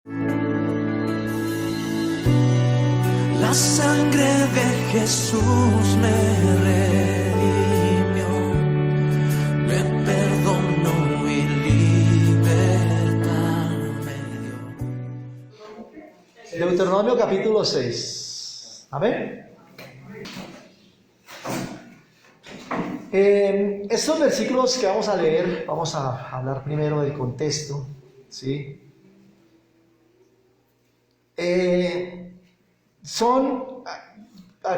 La sangre de Jesús me redimió, me perdonó y libertad me dio. Deuteronomio capítulo 6. Amén. Estos versículos que vamos a leer, vamos a hablar primero del contexto, ¿sí?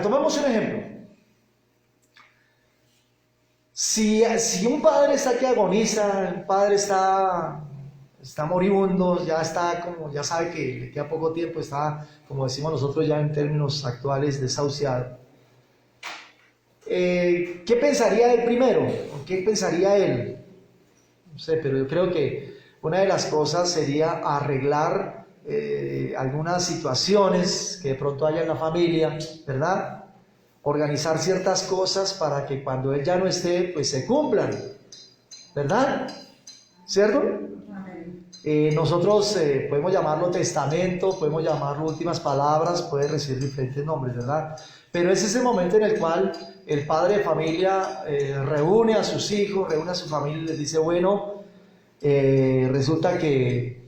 Tomemos un ejemplo. Si un padre está que agoniza, un padre está moribundo, ya sabe que le queda poco tiempo, está, como decimos nosotros ya en términos actuales, desahuciado. ¿Qué pensaría él primero? ¿Qué pensaría él? No sé, pero yo creo que una de las cosas sería arreglar algunas situaciones que de pronto haya en la familia, ¿verdad? Organizar ciertas cosas para que cuando él ya no esté, pues se cumplan, ¿verdad? ¿Cierto? Nosotros podemos llamarlo testamento, podemos llamarlo últimas palabras, puede recibir diferentes nombres, ¿verdad? Pero es ese momento en el cual el padre de familia reúne a sus hijos, reúne a su familia y les dice, bueno, resulta que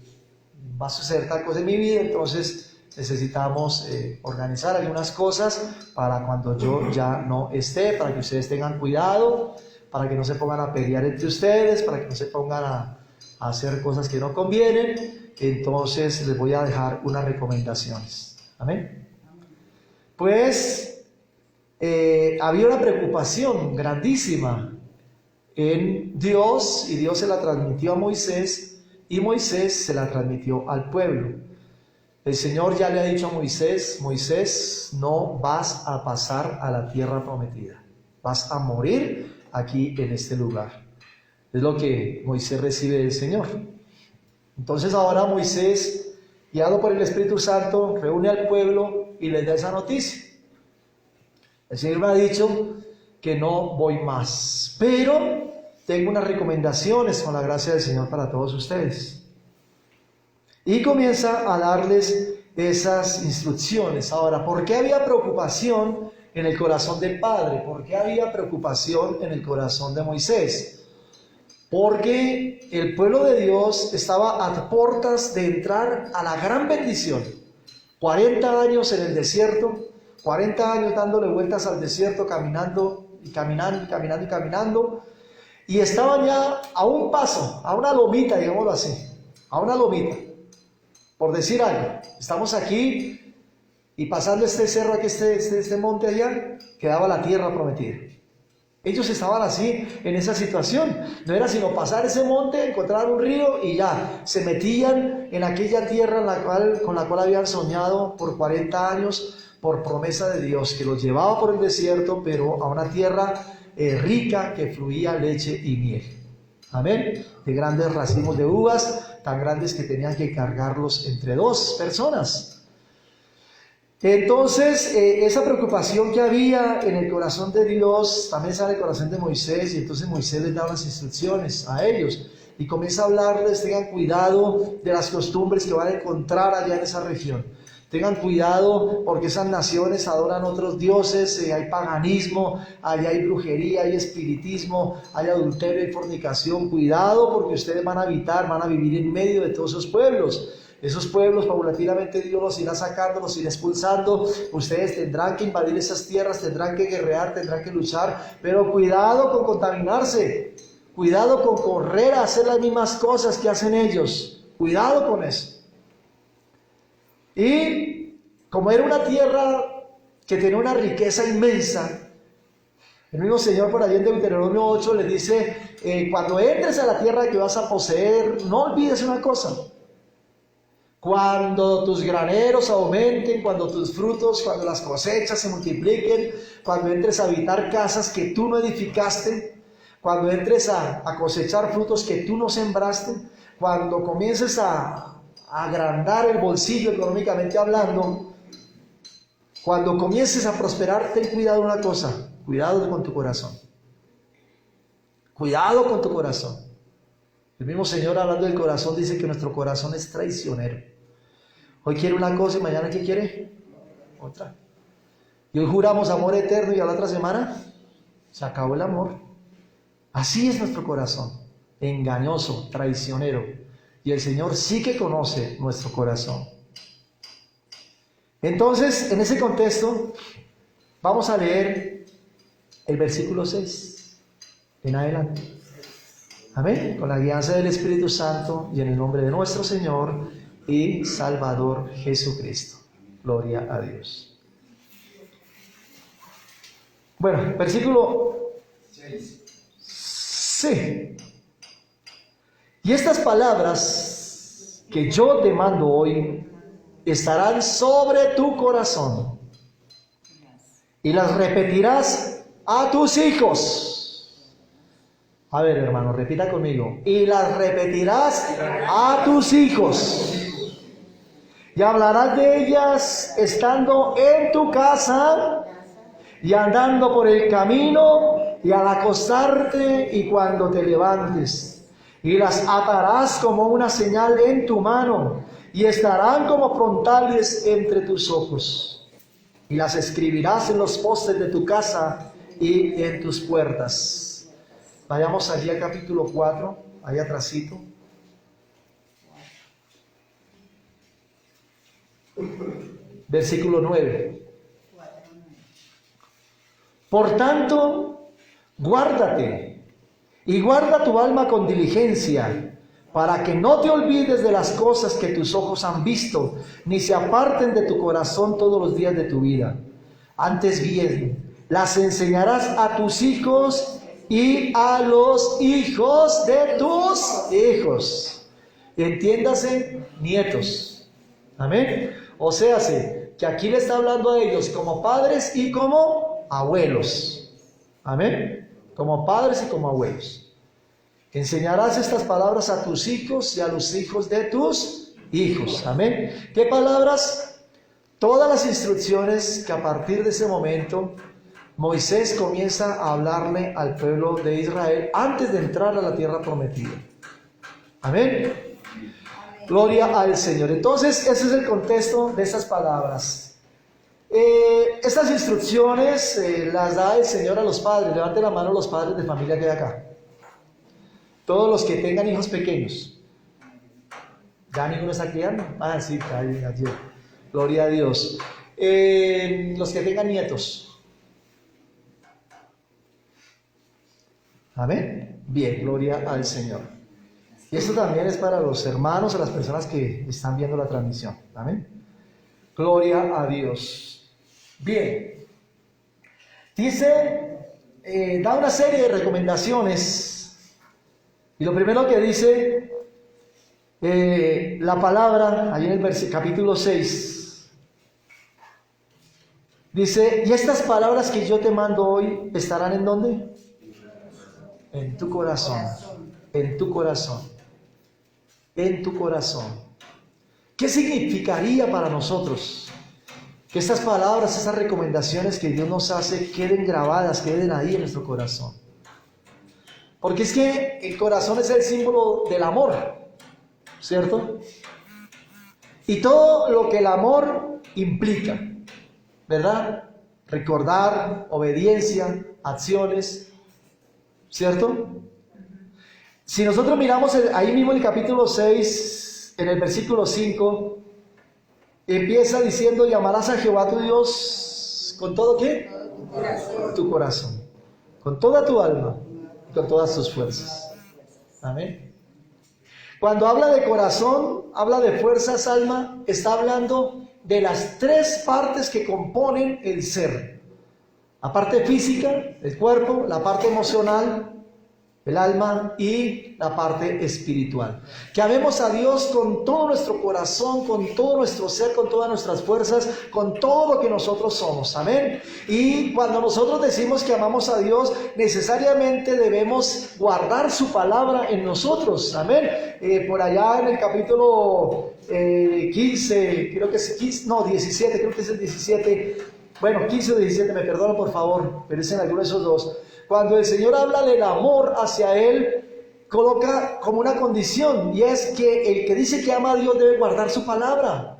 va a suceder tal cosa en mi vida, entonces necesitamos organizar algunas cosas para cuando yo ya no esté, para que ustedes tengan cuidado, para que no se pongan a pelear entre ustedes, para que no se pongan a hacer cosas que no convienen. Entonces les voy a dejar unas recomendaciones. Amén. Pues había una preocupación grandísima en Dios, y Dios se la transmitió a Moisés, y Moisés se la transmitió al pueblo. El Señor ya le ha dicho a Moisés, Moisés, no vas a pasar a la tierra prometida, vas a morir aquí en este lugar. Es lo que Moisés recibe del Señor. Entonces ahora Moisés, guiado por el Espíritu Santo, reúne al pueblo y les da esa noticia. El Señor me ha dicho que no voy más, pero tengo unas recomendaciones con la gracia del Señor para todos ustedes. Y comienza a darles esas instrucciones. Ahora, ¿por qué había preocupación en el corazón del Padre? ¿Por qué había preocupación en el corazón de Moisés? Porque el pueblo de Dios estaba a puertas de entrar a la gran bendición. 40 años en el desierto, 40 años dándole vueltas al desierto, caminando y caminando y caminando y caminando. Y estaban ya a un paso, a una lomita, digámoslo así, a una lomita, por decir algo. Estamos aquí y pasando este cerro aquí, este monte allá, quedaba la tierra prometida. Ellos estaban así, en esa situación. No era sino pasar ese monte, encontrar un río y ya, se metían en aquella tierra con la cual habían soñado por 40 años, por promesa de Dios, que los llevaba por el desierto, pero a una tierra rica que fluía leche y miel. Amén. De grandes racimos de uvas, tan grandes que tenían que cargarlos entre dos personas. Entonces, esa preocupación que había en el corazón de Dios también sale en el corazón de Moisés, y entonces Moisés les da las instrucciones a ellos y comienza a hablarles: tengan cuidado de las costumbres que van a encontrar allá en esa región. Tengan cuidado porque esas naciones adoran otros dioses, hay paganismo, allá hay brujería, hay espiritismo, hay adulterio, hay fornicación. Cuidado porque ustedes van a vivir en medio de todos esos pueblos. Esos pueblos paulatinamente Dios los irá sacando, los irá expulsando. Ustedes tendrán que invadir esas tierras, tendrán que guerrear, tendrán que luchar, pero cuidado con contaminarse, cuidado con correr a hacer las mismas cosas que hacen ellos. Cuidado con eso. Y como era una tierra que tenía una riqueza inmensa, el mismo Señor por allí en Deuteronomio 8 les dice: cuando entres a la tierra que vas a poseer, no olvides una cosa. Cuando tus graneros aumenten, cuando tus frutos, cuando las cosechas se multipliquen, cuando entres a habitar casas que tú no edificaste, cuando entres a cosechar frutos que tú no sembraste, cuando comiences a agrandar el bolsillo económicamente hablando, cuando comiences a prosperar, ten cuidado de una cosa: cuidado con tu corazón. Cuidado con tu corazón. El mismo Señor, hablando del corazón, dice que nuestro corazón es traicionero. Hoy quiere una cosa y mañana ¿qué quiere? Otra. Y hoy juramos amor eterno y a la otra semana se acabó el amor. Así es nuestro corazón, engañoso, traicionero. Y el Señor sí que conoce nuestro corazón. Entonces, en ese contexto, vamos a leer el versículo 6 en adelante. Amén. Con la guianza del Espíritu Santo y en el nombre de nuestro Señor y Salvador Jesucristo. Gloria a Dios. Bueno, versículo 6. Sí. Y estas palabras que yo te mando hoy estarán sobre tu corazón y las repetirás a tus hijos. A ver, hermano, repita conmigo. Y las repetirás a tus hijos. Y hablarás de ellas estando en tu casa y andando por el camino y al acostarte y cuando te levantes. Y las atarás como una señal en tu mano y estarán como frontales entre tus ojos. Y las escribirás en los postes de tu casa y en tus puertas. Vayamos allí al capítulo 4, ahí atrásito. Versículo 9. Por tanto, guárdate y guarda tu alma con diligencia, para que no te olvides de las cosas que tus ojos han visto, ni se aparten de tu corazón todos los días de tu vida. Antes bien, las enseñarás a tus hijos y a los hijos de tus hijos. Entiéndase, nietos. Amén. O sea, que aquí le está hablando a ellos como padres y como abuelos. Amén. Como padres y como abuelos. Enseñarás estas palabras a tus hijos y a los hijos de tus hijos. Amén. ¿Qué palabras? Todas las instrucciones que a partir de ese momento Moisés comienza a hablarle al pueblo de Israel antes de entrar a la tierra prometida. Amén. Gloria al Señor. Entonces, ese es el contexto de estas palabras. Estas instrucciones las da el Señor a los padres. Levanten la mano los padres de familia que hay acá. Todos los que tengan hijos pequeños. ¿Ya ninguno está criando? Ah, sí, allí. Gloria a Dios. Los que tengan nietos. Amén. Bien, gloria al Señor. Y esto también es para los hermanos, a las personas que están viendo la transmisión. Amén. Gloria a Dios. Bien. Dice, da una serie de recomendaciones. Y lo primero que dice la palabra, ahí en el capítulo 6, dice, y estas palabras que yo te mando hoy, ¿estarán en dónde? En tu corazón, en tu corazón, en tu corazón. ¿Qué significaría para nosotros que estas palabras, estas recomendaciones que Dios nos hace queden grabadas, queden ahí en nuestro corazón? Porque es que el corazón es el símbolo del amor, ¿cierto? Y todo lo que el amor implica, ¿verdad? Recordar, obediencia, acciones, ¿cierto? Si nosotros miramos ahí mismo en el capítulo 6, en el versículo 5, empieza diciendo, llamarás a Jehová tu Dios con todo ¿qué? Tu corazón, con toda tu alma, con todas tus fuerzas. Amén. Cuando habla de corazón, habla de fuerzas, alma, está hablando de las tres partes que componen el ser. La parte física, el cuerpo, la parte emocional, el alma, y la parte espiritual. Que amemos a Dios con todo nuestro corazón, con todo nuestro ser, con todas nuestras fuerzas, con todo lo que nosotros somos. Amén. Y cuando nosotros decimos que amamos a Dios, necesariamente debemos guardar su palabra en nosotros. Amén. Por allá en el capítulo 15, creo que es 15, no, 17, creo que es el 17. Bueno, 15 o 17, me perdonan por favor, pero es en alguno de esos dos. Cuando el Señor habla del amor hacia Él, coloca como una condición, y es que el que dice que ama a Dios debe guardar su palabra.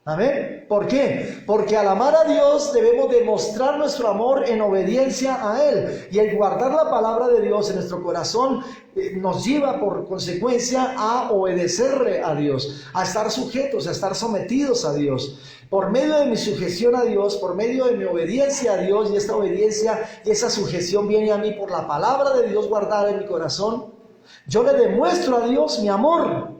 Amén. ¿Por qué? Porque al amar a Dios debemos demostrar nuestro amor en obediencia a Él. Y el guardar la palabra de Dios en nuestro corazón nos lleva por consecuencia a obedecerle a Dios, a estar sujetos, a estar sometidos a Dios. Por medio de mi sujeción a Dios, por medio de mi obediencia a Dios, y esta obediencia y esa sujeción viene a mí por la palabra de Dios guardada en mi corazón, yo le demuestro a Dios mi amor.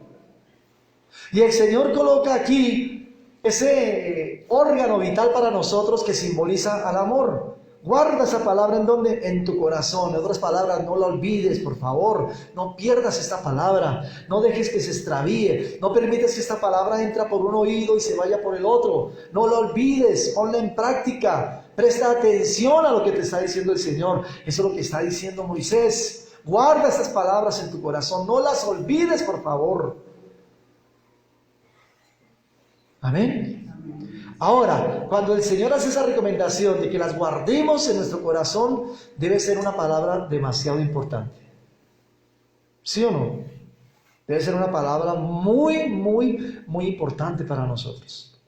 Y el Señor coloca aquí ese órgano vital para nosotros que simboliza al amor. Guarda esa palabra ¿en dónde? En tu corazón. En otras palabras, no la olvides, por favor. No pierdas esta palabra. No dejes que se extravíe. No permitas que esta palabra entre por un oído y se vaya por el otro. No la olvides. Ponla en práctica. Presta atención a lo que te está diciendo el Señor. Eso es lo que está diciendo Moisés. Guarda estas palabras en tu corazón. No las olvides, por favor. Amén. Ahora, cuando el Señor hace esa recomendación de que las guardemos en nuestro corazón, debe ser una palabra demasiado importante. ¿Sí o no? Debe ser una palabra muy, muy, muy importante para nosotros.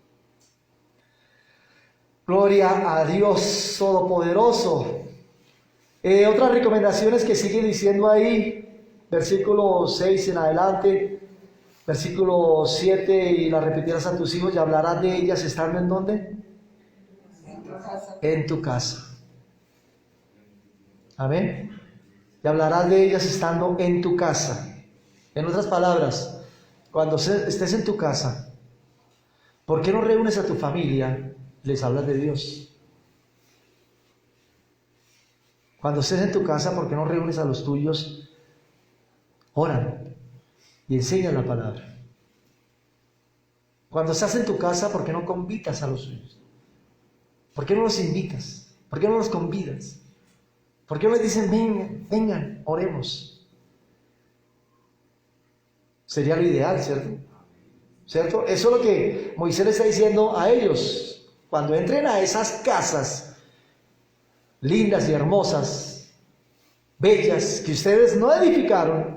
Gloria a Dios Todopoderoso. Otras recomendaciones que sigue diciendo ahí, versículo 6 en adelante. Versículo 7, y la repetirás a tus hijos y hablarás de ellas estando ¿en dónde? En tu casa. Amén. Y hablarás de ellas estando en tu casa. En otras palabras, cuando estés en tu casa, ¿por qué no reúnes a tu familia? Les hablas de Dios. Cuando estés en tu casa, ¿por qué no reúnes a los tuyos? Oran y enseñan la palabra. Cuando estás en tu casa, ¿por qué no convitas a los suyos? ¿Por qué no los invitas? ¿Por qué no los convidas? ¿Por qué no les dicen, vengan, vengan, oremos? Sería lo ideal, ¿cierto? ¿Cierto? Eso es lo que Moisés le está diciendo a ellos. Cuando entren a esas casas lindas y hermosas, bellas, que ustedes no edificaron,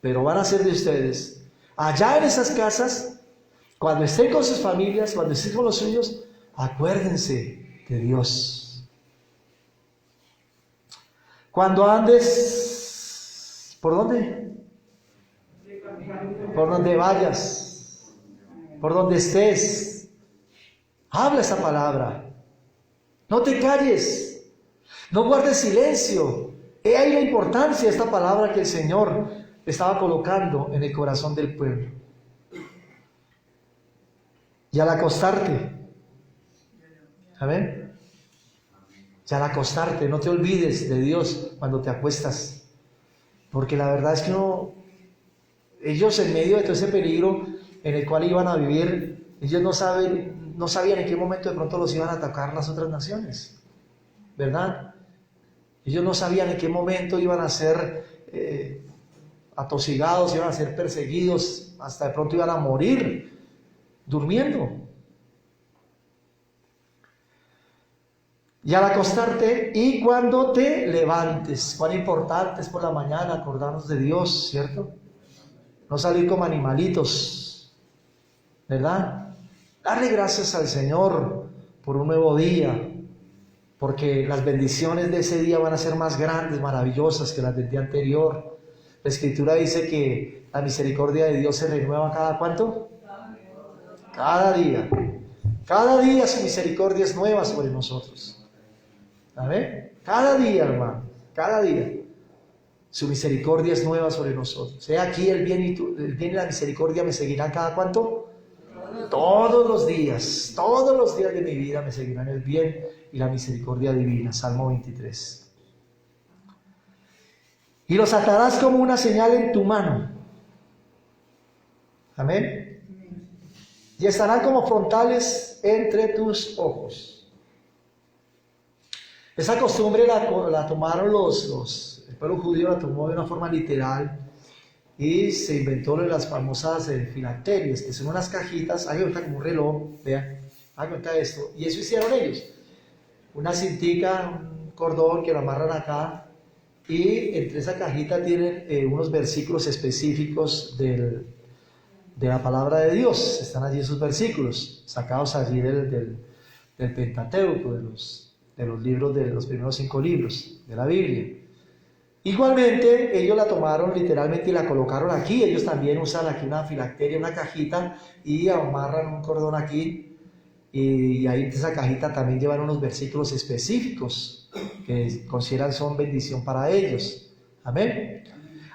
pero van a ser de ustedes. Allá en esas casas, cuando estén con sus familias, cuando estén con los suyos, acuérdense de Dios. Cuando andes, ¿por dónde? Por donde vayas, por donde estés, habla esa palabra. No te calles, no guardes silencio. He ahí la importancia de esta palabra que el Señor estaba colocando en el corazón del pueblo. Y al acostarte, amén, y al acostarte, no te olvides de Dios cuando te acuestas, porque la verdad es que ellos en medio de todo ese peligro en el cual iban a vivir, ellos no sabían en qué momento de pronto los iban a atacar las otras naciones, ¿verdad? Ellos no sabían en qué momento iban a ser atosigados, iban a ser perseguidos, hasta de pronto iban a morir durmiendo. Y al acostarte y cuando te levantes, cuán importante es por la mañana acordarnos de Dios, ¿cierto? No salir como animalitos, ¿verdad? Darle gracias al Señor por un nuevo día, porque las bendiciones de ese día van a ser más grandes, maravillosas que las del día anterior. La Escritura dice que la misericordia de Dios se renueva cada ¿cuánto? Cada día. Cada día su misericordia es nueva sobre nosotros. ¿Amén? Cada día, hermano, cada día. Su misericordia es nueva sobre nosotros. He aquí el bien y la misericordia me seguirán cada ¿cuánto? Todos los días de mi vida me seguirán el bien y la misericordia divina. Salmo 23. Y los atarás como una señal en tu mano. Amén. Y estarán como frontales entre tus ojos. Esa costumbre la tomaron el pueblo judío, la tomó de una forma literal y se inventó las famosas filacterias, que son unas cajitas, hagan cuenta como un reloj, vean, hagan cuenta de esto, y eso hicieron ellos. Una cintica, un cordón que lo amarran acá, y entre esa cajita tienen unos versículos específicos de la palabra de Dios. Están allí esos versículos, sacados allí del Pentateuco, de los libros, de los primeros 5 libros de la Biblia. Igualmente, ellos la tomaron literalmente y la colocaron aquí. Ellos también usan aquí una filacteria, una cajita, y amarran un cordón aquí. Y ahí en esa cajita también llevan unos versículos específicos que consideran son bendición para ellos. Amén.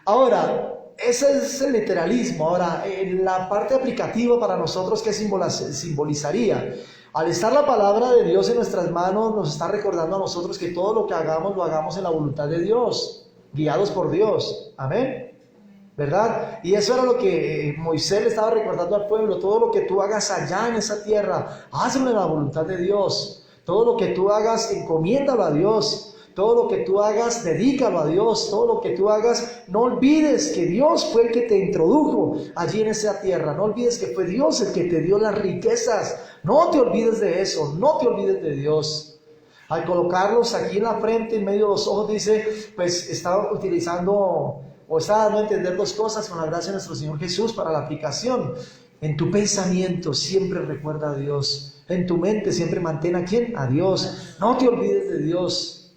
Ahora, ese es el literalismo. Ahora, en la parte aplicativa para nosotros, ¿qué simbolizaría? Al estar la palabra de Dios en nuestras manos, nos está recordando a nosotros que todo lo que hagamos, lo hagamos en la voluntad de Dios, guiados por Dios. Amén. ¿Verdad? Y eso era lo que Moisés le estaba recordando al pueblo. Todo lo que tú hagas allá en esa tierra, hazlo en la voluntad de Dios. Todo lo que tú hagas, encomiéndalo a Dios. Todo lo que tú hagas, dedícalo a Dios. Todo lo que tú hagas, no olvides que Dios fue el que te introdujo allí en esa tierra. No olvides que fue Dios el que te dio las riquezas. No te olvides de eso, no te olvides de Dios. Al colocarlos aquí en la frente, en medio de los ojos, dice, pues estaba utilizando o está dando a entender 2 cosas con la gracia de nuestro Señor Jesús para la aplicación. En tu pensamiento siempre recuerda a Dios. En tu mente siempre mantén ¿a quién? A Dios. No te olvides de Dios,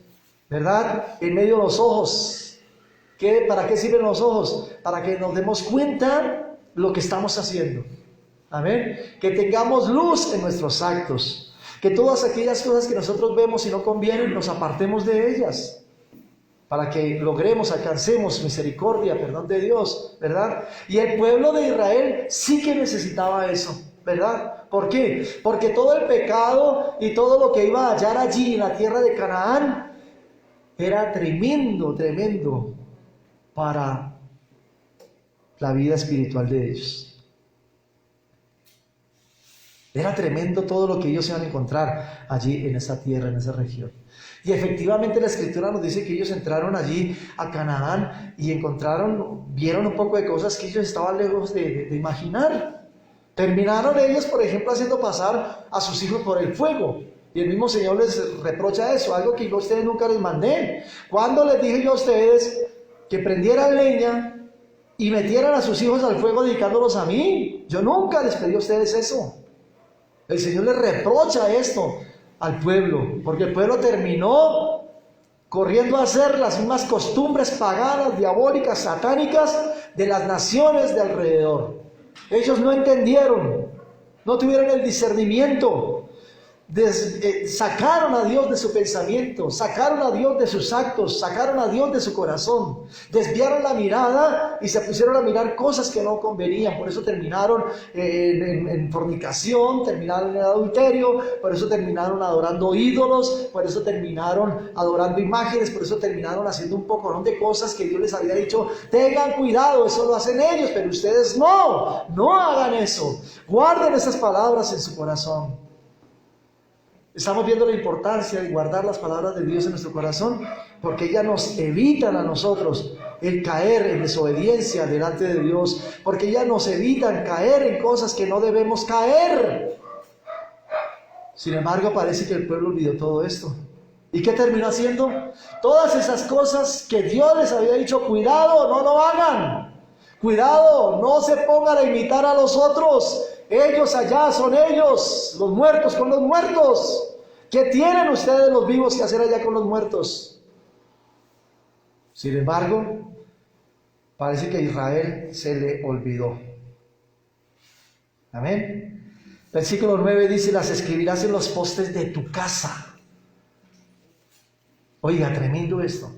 ¿verdad? En medio de los ojos. ¿Para qué sirven los ojos? Para que nos demos cuenta lo que estamos haciendo. Amén. Que tengamos luz en nuestros actos. Que todas aquellas cosas que nosotros vemos y no convienen, nos apartemos de ellas. Para que logremos, alcancemos misericordia, perdón de Dios, ¿verdad? Y el pueblo de Israel sí que necesitaba eso, ¿verdad? ¿Por qué? Porque todo el pecado y todo lo que iba a hallar allí en la tierra de Canaán era tremendo, tremendo para la vida espiritual de ellos. Era tremendo todo lo que ellos iban a encontrar allí en esa tierra, en esa región. Y efectivamente la Escritura nos dice que ellos entraron allí a Canaán y vieron un poco de cosas que ellos estaban lejos de imaginar. Terminaron ellos, por ejemplo, haciendo pasar a sus hijos por el fuego. Y el mismo Señor les reprocha eso, algo que yo a ustedes nunca les mandé. ¿Cuándo les dije yo a ustedes que prendieran leña y metieran a sus hijos al fuego dedicándolos a mí? Yo nunca les pedí a ustedes eso. El Señor les reprocha esto al pueblo, porque el pueblo terminó corriendo a hacer las mismas costumbres paganas, diabólicas, satánicas de las naciones de alrededor. Ellos no entendieron, no tuvieron el discernimiento, sacaron a Dios de su pensamiento, sacaron a Dios de sus actos, sacaron a Dios de su corazón, desviaron la mirada y se pusieron a mirar cosas que no convenían. Por eso terminaron en fornicación, terminaron en adulterio, por eso terminaron adorando ídolos, por eso terminaron adorando imágenes, por eso terminaron haciendo un poconón de cosas que Dios les había dicho, tengan cuidado, eso lo hacen ellos, pero ustedes no hagan eso. Guarden esas palabras en su corazón. Estamos viendo la importancia de guardar las palabras de Dios en nuestro corazón, porque ellas nos evitan a nosotros el caer en desobediencia delante de Dios, porque ellas nos evitan caer en cosas que no debemos caer. Sin embargo, parece que el pueblo olvidó todo esto. ¿Y qué terminó haciendo? Todas esas cosas que Dios les había dicho, cuidado, no lo hagan. Cuidado, no se pongan a imitar a los otros. Ellos allá son ellos, los muertos con los muertos. ¿Qué tienen ustedes los vivos que hacer allá con los muertos? Sin embargo, parece que a Israel se le olvidó. Amén. Versículo 9 dice, las escribirás en los postes de tu casa. Oiga, tremendo esto.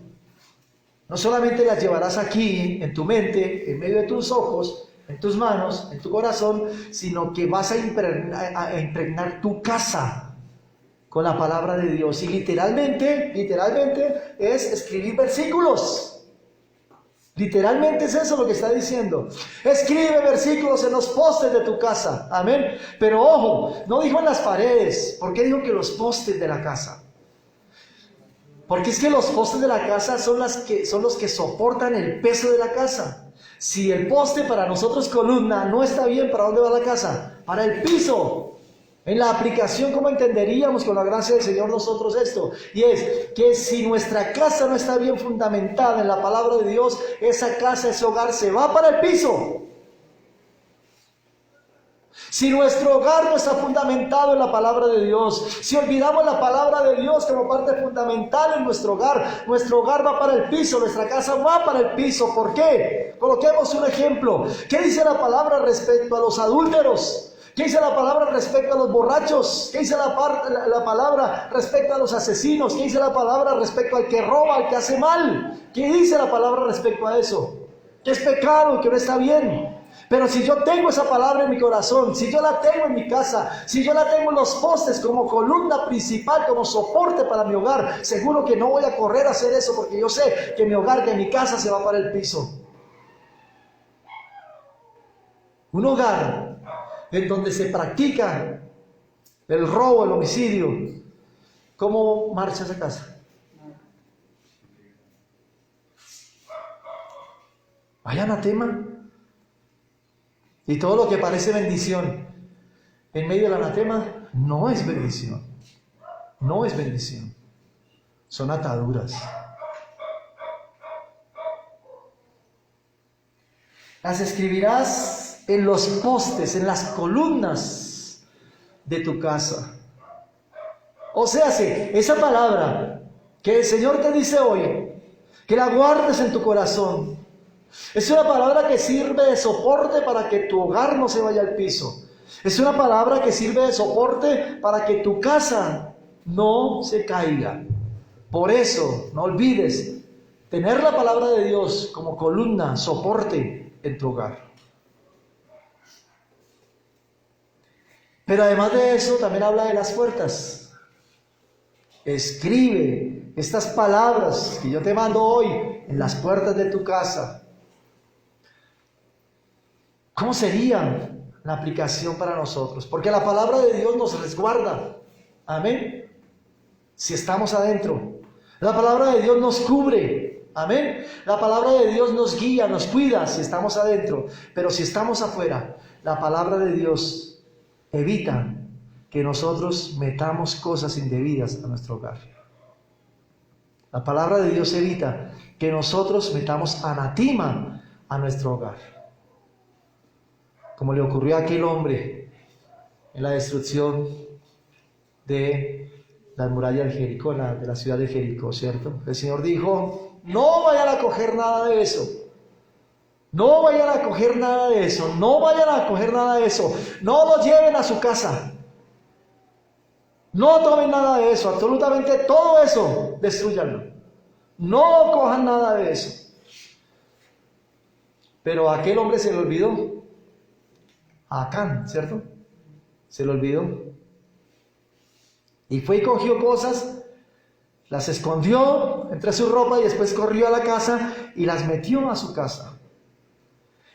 No solamente las llevarás aquí, en tu mente, en medio de tus ojos, en tus manos, en tu corazón, sino que vas a impregnar tu casa con la palabra de Dios. Y literalmente es escribir versículos. Literalmente es eso lo que está diciendo. Escribe versículos en los postes de tu casa. Amén. Pero ojo, no dijo en las paredes. ¿Por qué dijo que los postes de la casa? Porque es que los postes de la casa son los que soportan el peso de la casa. Si el poste para nosotros columna no está bien, ¿para dónde va la casa? Para el piso. En la aplicación, ¿cómo entenderíamos con la gracia del Señor nosotros esto? Y es que si nuestra casa no está bien fundamentada en la palabra de Dios, esa casa, ese hogar se va para el piso. Si nuestro hogar no está fundamentado en la palabra de Dios, si olvidamos la palabra de Dios como parte fundamental en nuestro hogar va para el piso, nuestra casa va para el piso. ¿Por qué? Coloquemos un ejemplo. ¿Qué dice la palabra respecto a los adúlteros? ¿Qué dice la palabra respecto a los borrachos? ¿Qué dice la palabra respecto a los asesinos? ¿Qué dice la palabra respecto al que roba, al que hace mal? ¿Qué dice la palabra respecto a eso? Que es pecado, que no está bien. Pero si yo tengo esa palabra en mi corazón, si yo la tengo en mi casa, si yo la tengo en los postes como columna principal, como soporte para mi hogar, seguro que no voy a correr a hacer eso, porque yo sé que mi hogar, que mi casa se va para el piso. Un hogar en donde se practica el robo, el homicidio, ¿cómo marcha esa casa? Hay anatema. Y todo lo que parece bendición en medio del anatema no es bendición. No es bendición. Son ataduras. Las escribirás en los postes, en las columnas de tu casa. O sea, esa palabra que el Señor te dice hoy, que la guardes en tu corazón, es una palabra que sirve de soporte para que tu hogar no se vaya al piso. Es una palabra que sirve de soporte para que tu casa no se caiga. Por eso, no olvides tener la palabra de Dios como columna, soporte en tu hogar. Pero además de eso, también habla de las puertas. Escribe estas palabras que yo te mando hoy en las puertas de tu casa. ¿Cómo sería la aplicación para nosotros? Porque la palabra de Dios nos resguarda. Amén. Si estamos adentro. La palabra de Dios nos cubre. Amén. La palabra de Dios nos guía, nos cuida si estamos adentro. Pero si estamos afuera, la palabra de Dios evita que nosotros metamos cosas indebidas a nuestro hogar. La palabra de Dios evita que nosotros metamos anatema a nuestro hogar. Como le ocurrió a aquel hombre en la destrucción de las murallas de Jericó, de la ciudad de Jericó, ¿cierto? El Señor dijo, no vayan a coger nada de eso. No vayan a coger nada de eso. No vayan a coger nada de eso. No lo lleven a su casa. No tomen nada de eso. Absolutamente todo eso, destruyanlo. No cojan nada de eso. Pero a aquel hombre se le olvidó. A Acán, ¿cierto? Se le olvidó. Y fue y cogió cosas, las escondió entre su ropa y después corrió a la casa y las metió a su casa.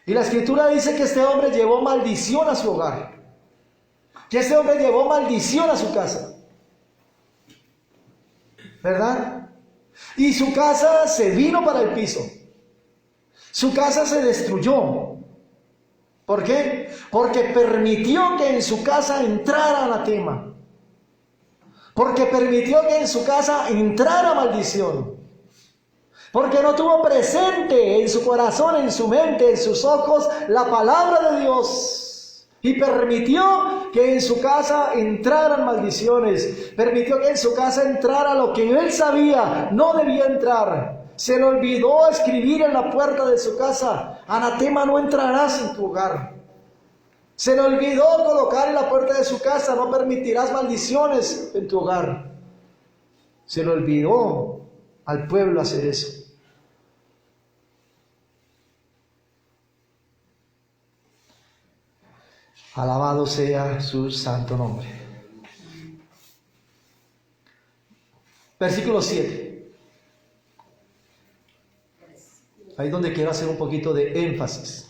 Y la Escritura dice que este hombre llevó maldición a su hogar. Que este hombre llevó maldición a su casa. ¿Verdad? Y su casa se vino para el piso. Su casa se destruyó. ¿Por qué? Porque permitió que en su casa entrara anatema. Porque permitió que en su casa entrara maldición. Porque no tuvo presente en su corazón, en su mente, en sus ojos, la palabra de Dios. Y permitió que en su casa entraran maldiciones. Permitió que en su casa entrara lo que él sabía no debía entrar. Se le olvidó escribir en la puerta de su casa, anatema no entrarás en tu hogar. Se le olvidó colocar en la puerta de su casa, no permitirás maldiciones en tu hogar. Se le olvidó al pueblo hacer eso. Alabado sea su santo nombre. Versículo 7. Ahí es donde quiero hacer un poquito de énfasis.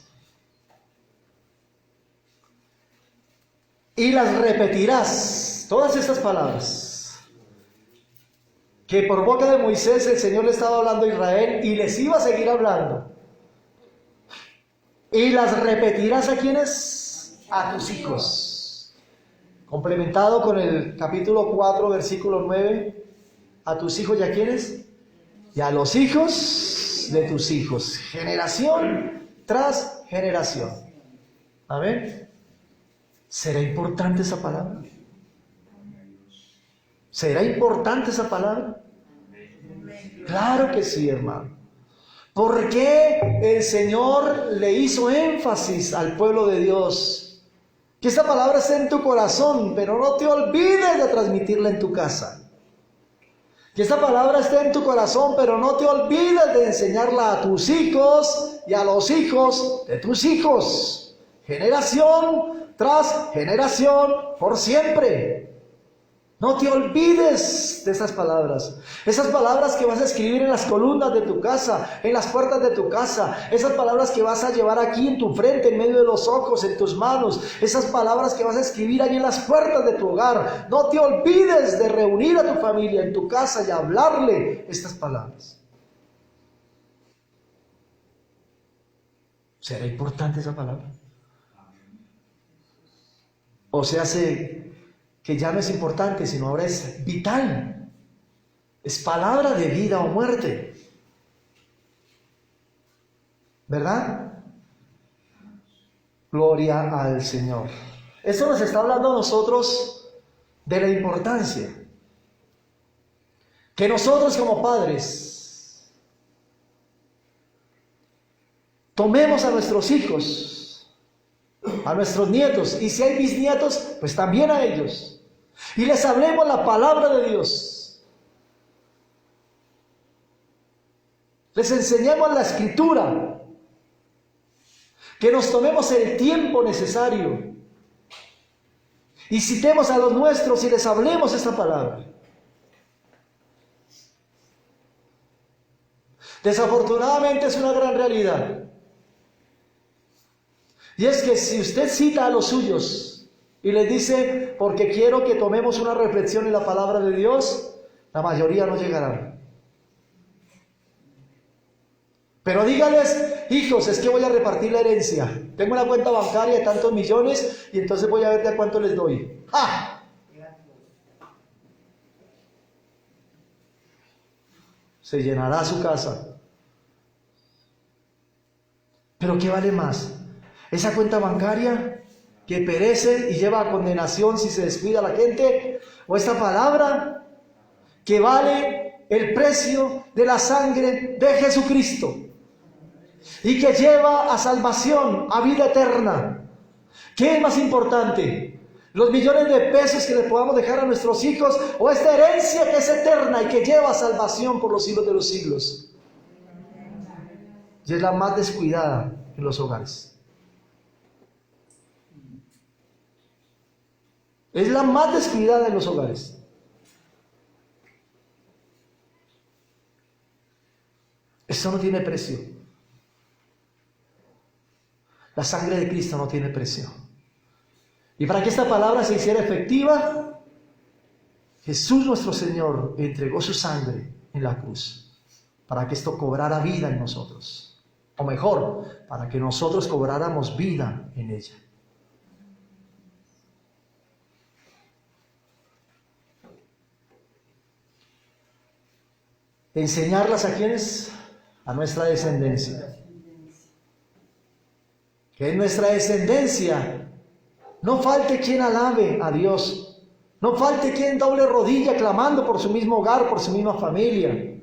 Y las repetirás, todas estas palabras, que por boca de Moisés el Señor le estaba hablando a Israel y les iba a seguir hablando. Y las repetirás ¿a quiénes? A tus hijos. Complementado con el capítulo 4, versículo 9. A tus hijos y a quiénes? Y a los hijos de tus hijos. Generación tras generación. Amén. ¿Será importante esa palabra? ¿Será importante esa palabra? Claro que sí, hermano. ¿Por qué el Señor le hizo énfasis al pueblo de Dios? Que esta palabra esté en tu corazón, pero no te olvides de transmitirla en tu casa. Que esta palabra esté en tu corazón, pero no te olvides de enseñarla a tus hijos y a los hijos de tus hijos. Generación tras generación, por siempre. No te olvides de esas palabras que vas a escribir en las columnas de tu casa, en las puertas de tu casa, esas palabras que vas a llevar aquí en tu frente, en medio de los ojos, en tus manos, esas palabras que vas a escribir ahí en las puertas de tu hogar. No te olvides de reunir a tu familia en tu casa y hablarle estas palabras. ¿Será importante esa palabra? O se hace que ya no es importante, sino ahora es vital. Es palabra de vida o muerte. ¿Verdad? Gloria al Señor. Esto nos está hablando a nosotros de la importancia que nosotros como padres tomemos a nuestros hijos, a nuestros nietos, y si hay bisnietos, pues también a ellos, y les hablemos la palabra de Dios. Les enseñemos la Escritura, que nos tomemos el tiempo necesario y citemos a los nuestros y les hablemos esta palabra. Desafortunadamente es una gran realidad, y es que si usted cita a los suyos y les dice, porque quiero que tomemos una reflexión en la palabra de Dios, la mayoría no llegarán. Pero dígales, hijos, es que voy a repartir la herencia. Tengo una cuenta bancaria de tantos millones y entonces voy a ver de a cuánto les doy. ¡Ah! Se llenará su casa. ¿Pero qué vale más? ¿Esa cuenta bancaria que perece y lleva a condenación si se descuida la gente? ¿O esta palabra que vale el precio de la sangre de Jesucristo y que lleva a salvación, a vida eterna? ¿Qué es más importante? ¿Los millones de pesos que le podamos dejar a nuestros hijos, o esta herencia que es eterna y que lleva a salvación por los siglos de los siglos? Y es la más descuidada en los hogares. Es la más descuidada en los hogares. Eso no tiene precio. La sangre de Cristo no tiene precio. Y para que esta palabra se hiciera efectiva, Jesús nuestro Señor entregó su sangre en la cruz, para que esto cobrara vida en nosotros. O mejor, para que nosotros cobráramos vida en ella. Enseñarlas a quienes, a nuestra descendencia. Que en nuestra descendencia no falte quien alabe a Dios, no falte quien doble rodilla clamando por su mismo hogar, por su misma familia.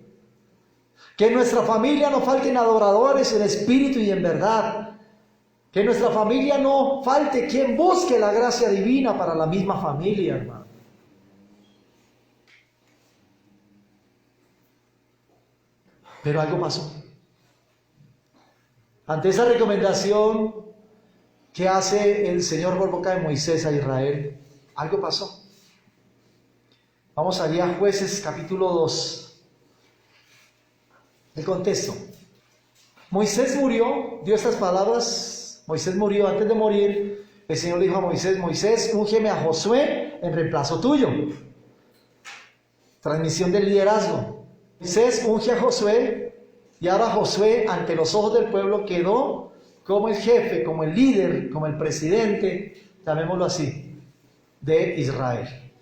Que en nuestra familia no falten adoradores en espíritu y en verdad. Que en nuestra familia no falte quien busque la gracia divina para la misma familia, hermano. Pero algo pasó. Ante esa recomendación que hace el Señor por boca de Moisés a Israel, algo pasó. Vamos allá a Jueces capítulo 2. El contexto. Moisés murió, dio estas palabras. Moisés murió. Antes de morir, el Señor le dijo a Moisés: Moisés, úngeme a Josué en reemplazo tuyo. Transmisión del liderazgo. Moisés unge a Josué, y ahora Josué, ante los ojos del pueblo, quedó como el jefe, como el líder, como el presidente, llamémoslo así, de Israel.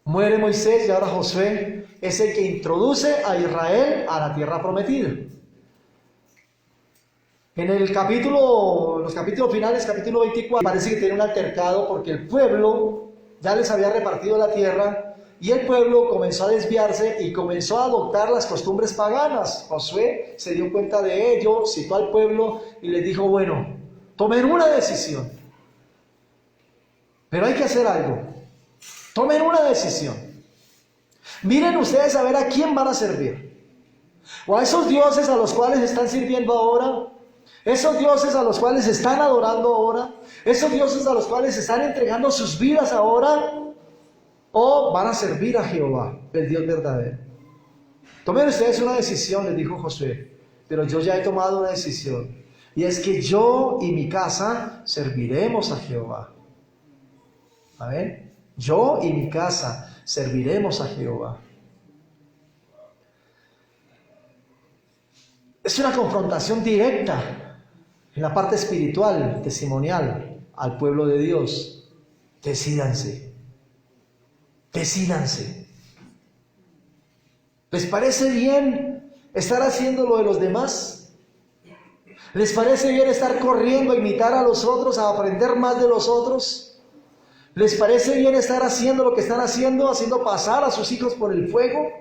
Muere Moisés y ahora Josué es el que introduce a Israel a la tierra prometida. En los capítulos finales, capítulo 24, parece que tiene un altercado porque el pueblo ya les había repartido la tierra y el pueblo comenzó a desviarse y comenzó a adoptar las costumbres paganas. Josué se dio cuenta de ello, citó al pueblo y les dijo, bueno, tomen una decisión, pero hay que hacer algo. Tomen una decisión. Miren ustedes a ver a quién van a servir. O a esos dioses a los cuales están sirviendo ahora, esos dioses a los cuales están adorando ahora, esos dioses a los cuales están entregando sus vidas ahora, o van a servir a Jehová, el Dios verdadero. Tomen ustedes una decisión, les dijo Josué, pero yo ya he tomado una decisión, y es que yo y mi casa serviremos a Jehová. ¿Amén? Yo y mi casa serviremos a Jehová. Es una confrontación directa en la parte espiritual, testimonial, al pueblo de Dios. Decídanse. Decídanse. ¿Les parece bien estar haciendo lo de los demás? ¿Les parece bien estar corriendo a imitar a los otros, a aprender más de los otros? ¿Les parece bien estar haciendo lo que están haciendo pasar a sus hijos por el fuego?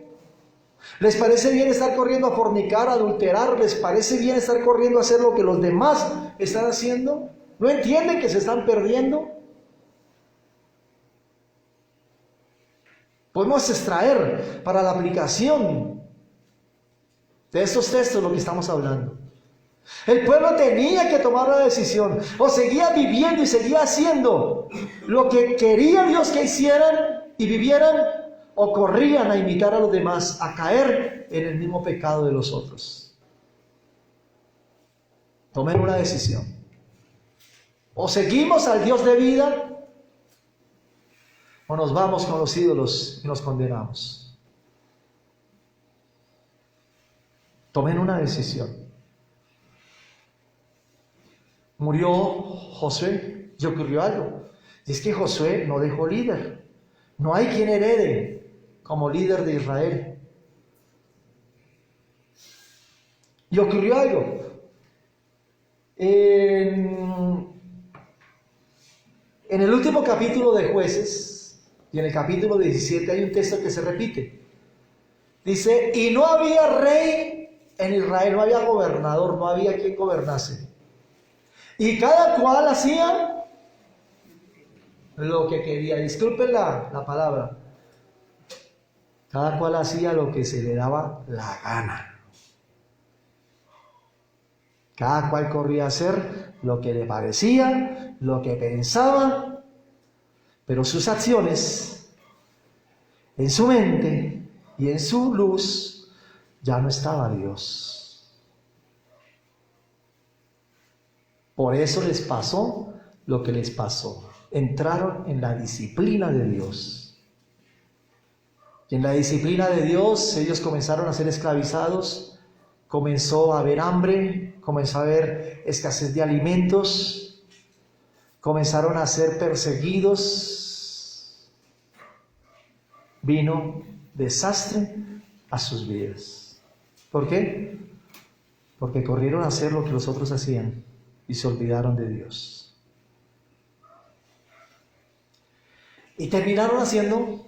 ¿Les parece bien estar corriendo a fornicar, a adulterar? ¿Les parece bien estar corriendo a hacer lo que los demás están haciendo? ¿No entienden que se están perdiendo? Podemos extraer para la aplicación de estos textos lo que estamos hablando. El pueblo tenía que tomar una decisión. O seguía viviendo y seguía haciendo lo que quería Dios que hicieran y vivieran, o corrían a imitar a los demás, a caer en el mismo pecado de los otros. Tomen una decisión. O seguimos al Dios de vida, o nos vamos con los ídolos y nos condenamos. Tomen una decisión. Murió Josué y ocurrió algo. Y es que Josué no dejó líder. No hay quien herede como líder de Israel. Y ocurrió algo. En el último capítulo de Jueces, y en el capítulo 17 hay un texto que se repite. Dice, y no había rey en Israel, no había gobernador, no había quien gobernase. Y cada cual hacía lo que quería. Disculpen la palabra. Cada cual hacía lo que se le daba la gana. Cada cual corría a hacer lo que le parecía, lo que pensaba, pero sus acciones, en su mente y en su luz, ya no estaba Dios. Por eso les pasó lo que les pasó. Entraron en la disciplina de Dios. Y en la disciplina de Dios, ellos comenzaron a ser esclavizados, comenzó a haber hambre, comenzó a haber escasez de alimentos, comenzaron a ser perseguidos, vino desastre a sus vidas. ¿Por qué? Porque corrieron a hacer lo que los otros hacían y se olvidaron de Dios. Y terminaron haciendo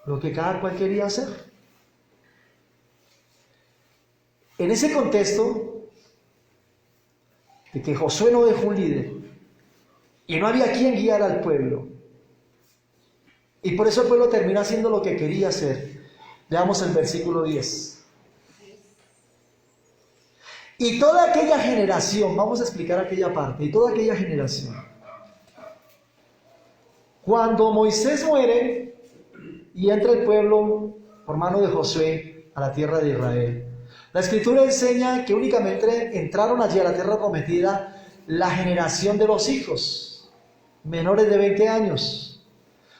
lo que cada cual quería hacer. En ese contexto de que Josué no dejó un líder y no había quien guiara al pueblo, y por eso el pueblo terminó haciendo lo que quería hacer. Leamos el versículo 10. Y toda aquella generación, vamos a explicar aquella parte, y toda aquella generación, cuando Moisés muere y entra el pueblo por mano de Josué a la tierra de Israel, la Escritura enseña que únicamente entraron allí a la tierra prometida la generación de los hijos menores de 20 años.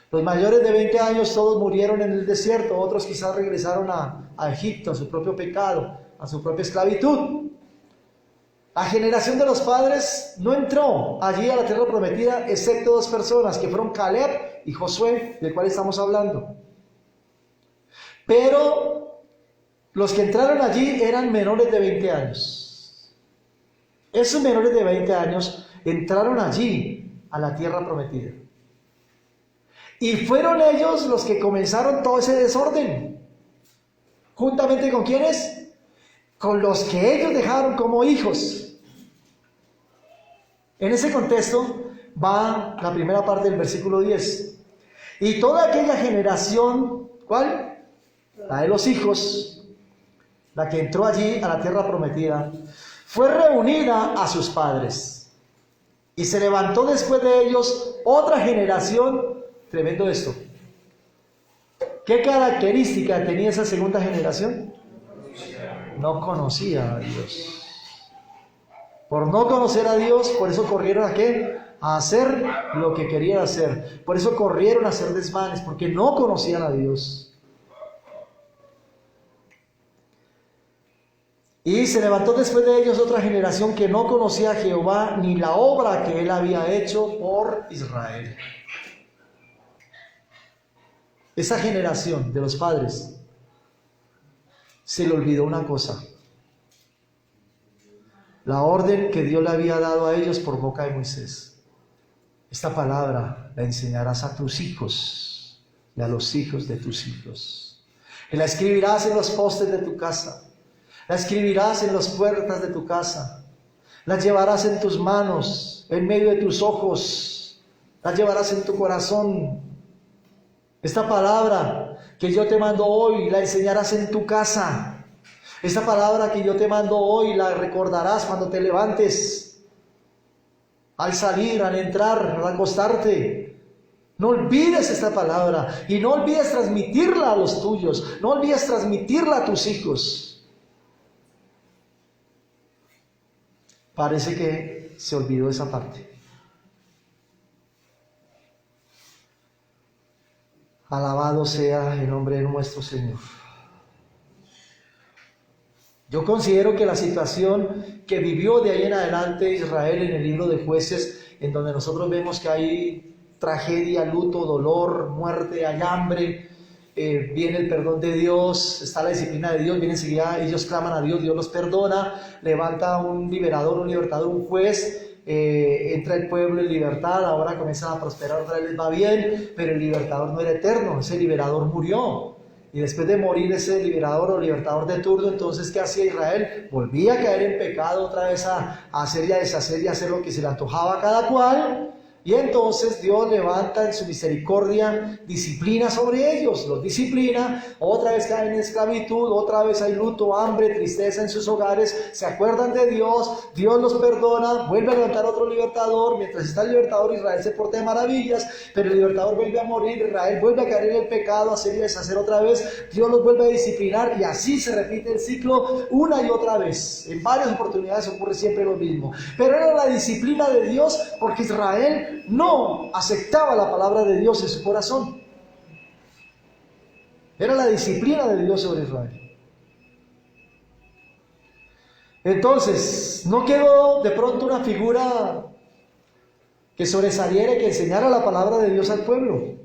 Los mayores de 20 años todos murieron en el desierto, otros quizás regresaron a Egipto, a su propio pecado, a su propia esclavitud. La generación de los padres no entró allí a la tierra prometida, excepto dos personas, que fueron Caleb y Josué, del cual estamos hablando. Pero los que entraron allí eran menores de 20 años. esos menores de 20 años entraron allí, a la tierra prometida. Y fueron ellos los que comenzaron todo ese desorden. ¿Juntamente con quiénes? Con los que ellos dejaron como hijos. En ese contexto va la primera parte del versículo 10. Y toda aquella generación, ¿cuál? La de los hijos, la que entró allí a la tierra prometida, fue reunida a sus padres. Y se levantó después de ellos otra generación. Tremendo esto. ¿Qué característica tenía esa segunda generación? No conocía a Dios. Por no conocer a Dios, por eso corrieron ¿a qué? A hacer lo que querían hacer. Por eso corrieron a hacer desmanes, porque no conocían a Dios. Y se levantó después de ellos otra generación que no conocía a Jehová ni la obra que él había hecho por Israel. Esa generación de los padres se le olvidó una cosa: la orden que Dios le había dado a ellos por boca de Moisés. Esta palabra la enseñarás a tus hijos y a los hijos de tus hijos. Y la escribirás en los postes de tu casa, la escribirás en las puertas de tu casa, la llevarás en tus manos, en medio de tus ojos, la llevarás en tu corazón. Esta palabra que yo te mando hoy la enseñarás en tu casa. Esta palabra que yo te mando hoy la recordarás cuando te levantes, al salir, al entrar, al acostarte. No olvides esta palabra y no olvides transmitirla a los tuyos, no olvides transmitirla a tus hijos. Parece que se olvidó esa parte. Alabado sea el nombre de nuestro Señor. Yo considero que la situación que vivió de ahí en adelante Israel en el libro de Jueces, en donde nosotros vemos que hay tragedia, luto, dolor, muerte, hay hambre, viene el perdón de Dios, está la disciplina de Dios, viene enseguida, ellos claman a Dios, Dios los perdona, levanta un liberador, un libertador, un juez. Entra el pueblo en libertad, ahora comienzan a prosperar, otra vez les va bien, pero el libertador no era eterno, ese liberador murió. Y después de morir ese liberador o libertador de turno, entonces ¿qué hacía Israel? Volvía a caer en pecado otra vez a hacer y a deshacer y a hacer lo que se le antojaba a cada cual. Y entonces Dios levanta en su misericordia disciplina sobre ellos, los disciplina, otra vez caen en esclavitud, otra vez hay luto, hambre, tristeza en sus hogares, se acuerdan de Dios, Dios los perdona, vuelve a levantar otro libertador, mientras está el libertador Israel se porta de maravillas, pero el libertador vuelve a morir, Israel vuelve a caer en el pecado, a hacer y deshacer otra vez, Dios los vuelve a disciplinar y así se repite el ciclo una y otra vez, en varias oportunidades ocurre siempre lo mismo, pero era la disciplina de Dios porque Israel no aceptaba la palabra de Dios en su corazón. Era la disciplina de Dios sobre Israel. Entonces, no quedó de pronto una figura que sobresaliera y que enseñara la palabra de Dios al pueblo.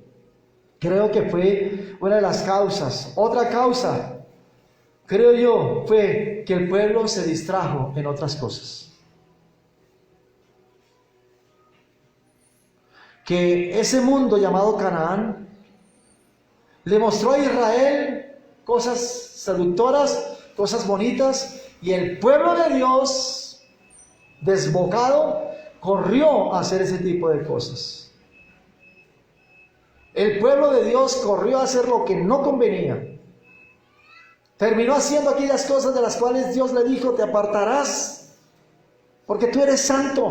Creo que fue una de las causas. Otra causa, creo yo, fue que el pueblo se distrajo en otras cosas. Que ese mundo llamado Canaán le mostró a Israel cosas seductoras, cosas bonitas, y el pueblo de Dios, desbocado, corrió a hacer ese tipo de cosas. El pueblo de Dios corrió a hacer lo que no convenía. Terminó haciendo aquellas cosas de las cuales Dios le dijo: te apartarás, porque tú eres santo.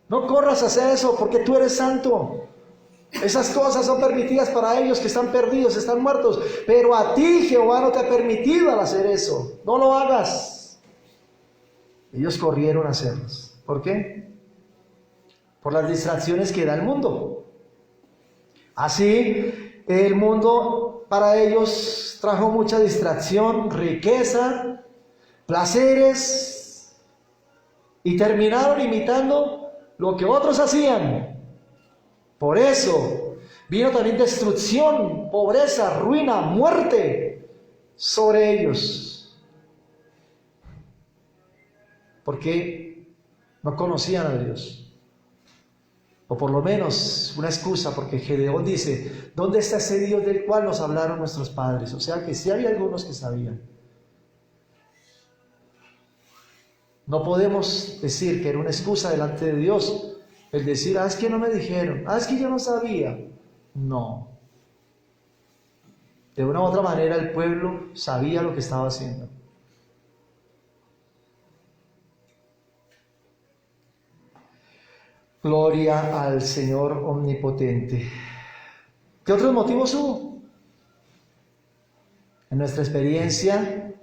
No corras a hacer eso porque tú eres santo. Esas cosas son permitidas para ellos que están perdidos, están muertos. Pero a ti Jehová no te ha permitido al hacer eso. No lo hagas. Ellos corrieron a hacerlas. ¿Por qué? Por las distracciones que da el mundo. Así, el mundo para ellos trajo mucha distracción, riqueza, placeres, y terminaron imitando lo que otros hacían. Por eso vino también destrucción, pobreza, ruina, muerte sobre ellos. Porque no conocían a Dios. O por lo menos una excusa, porque Gedeón dice, ¿dónde está ese Dios del cual nos hablaron nuestros padres? O sea que sí había algunos que sabían. No podemos decir que era una excusa delante de Dios el decir, es que no me dijeron, es que yo no sabía. No. De una u otra manera el pueblo sabía lo que estaba haciendo. Gloria al Señor omnipotente. ¿Qué otros motivos hubo? En nuestra experiencia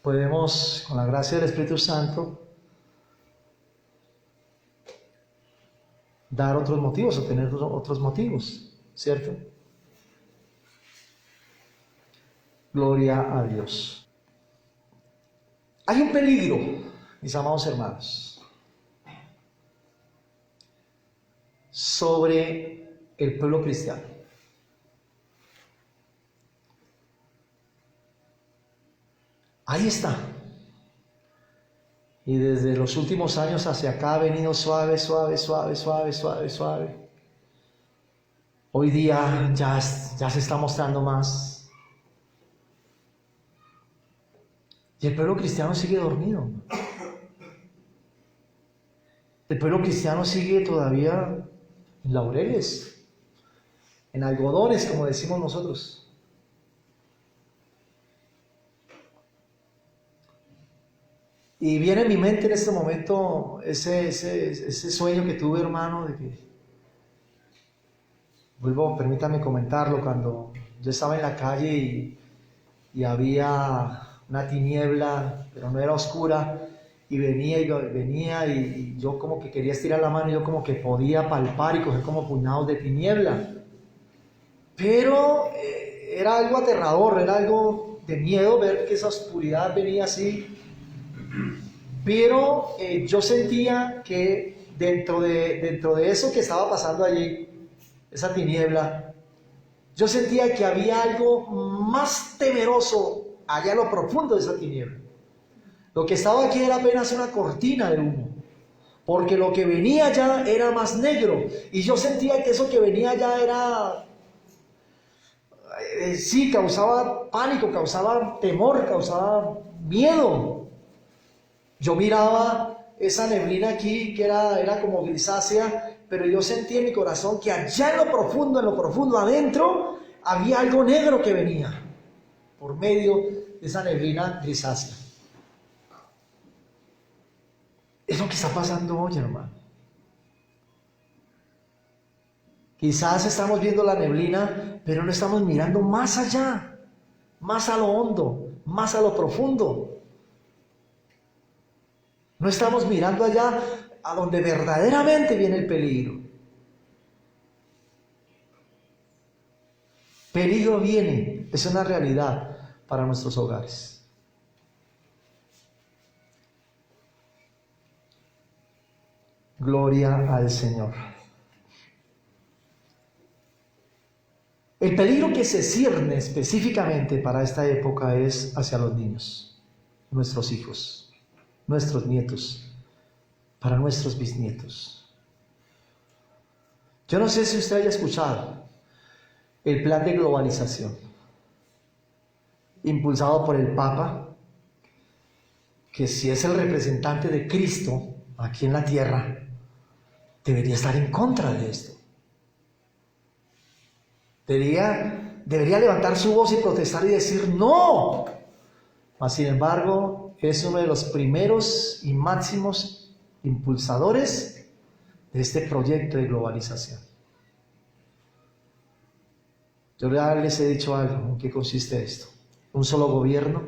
podemos, con la gracia del Espíritu Santo, dar otros motivos o tener otros motivos, ¿cierto? Gloria a Dios. Hay un peligro, mis amados hermanos, sobre el pueblo cristiano. Ahí está. Y desde los últimos años hacia acá ha venido suave. Hoy día ya se está mostrando más. Y el pueblo cristiano sigue dormido. El pueblo cristiano sigue todavía en laureles, en algodones, como decimos nosotros. Y viene en mi mente en este momento ese sueño que tuve, hermano, de que, permítame comentarlo, cuando yo estaba en la calle y había una tiniebla, pero no era oscura, y venía y yo como que quería estirar la mano y yo como que podía palpar y coger como puñados de tiniebla. Pero era algo aterrador, era algo de miedo ver que esa oscuridad venía así. Pero yo sentía que dentro de eso que estaba pasando allí, esa tiniebla, yo sentía que había algo más temeroso allá en lo profundo de esa tiniebla. Lo que estaba aquí era apenas una cortina de humo, porque lo que venía allá era más negro, y yo sentía que eso que venía allá era, sí, causaba pánico, causaba temor, causaba miedo. Yo miraba esa neblina aquí que era como grisácea, pero yo sentí en mi corazón que allá en lo profundo, adentro, había algo negro que venía por medio de esa neblina grisácea. Es lo que está pasando hoy, hermano. Quizás estamos viendo la neblina, pero no estamos mirando más allá, más a lo hondo, más a lo profundo. No estamos mirando allá a donde verdaderamente viene el peligro. Peligro viene, es una realidad para nuestros hogares. Gloria al Señor. El peligro que se cierne específicamente para esta época es hacia los niños, nuestros hijos, nuestros nietos, para nuestros bisnietos. Yo no sé si usted haya escuchado el plan de globalización impulsado por el Papa, que si es el representante de Cristo aquí en la tierra, debería estar en contra de esto. Debería levantar su voz y protestar y decir no. Mas, sin embargo, es uno de los primeros y máximos impulsadores de este proyecto de globalización. Yo ya les he dicho algo, ¿en qué consiste esto? Un solo gobierno,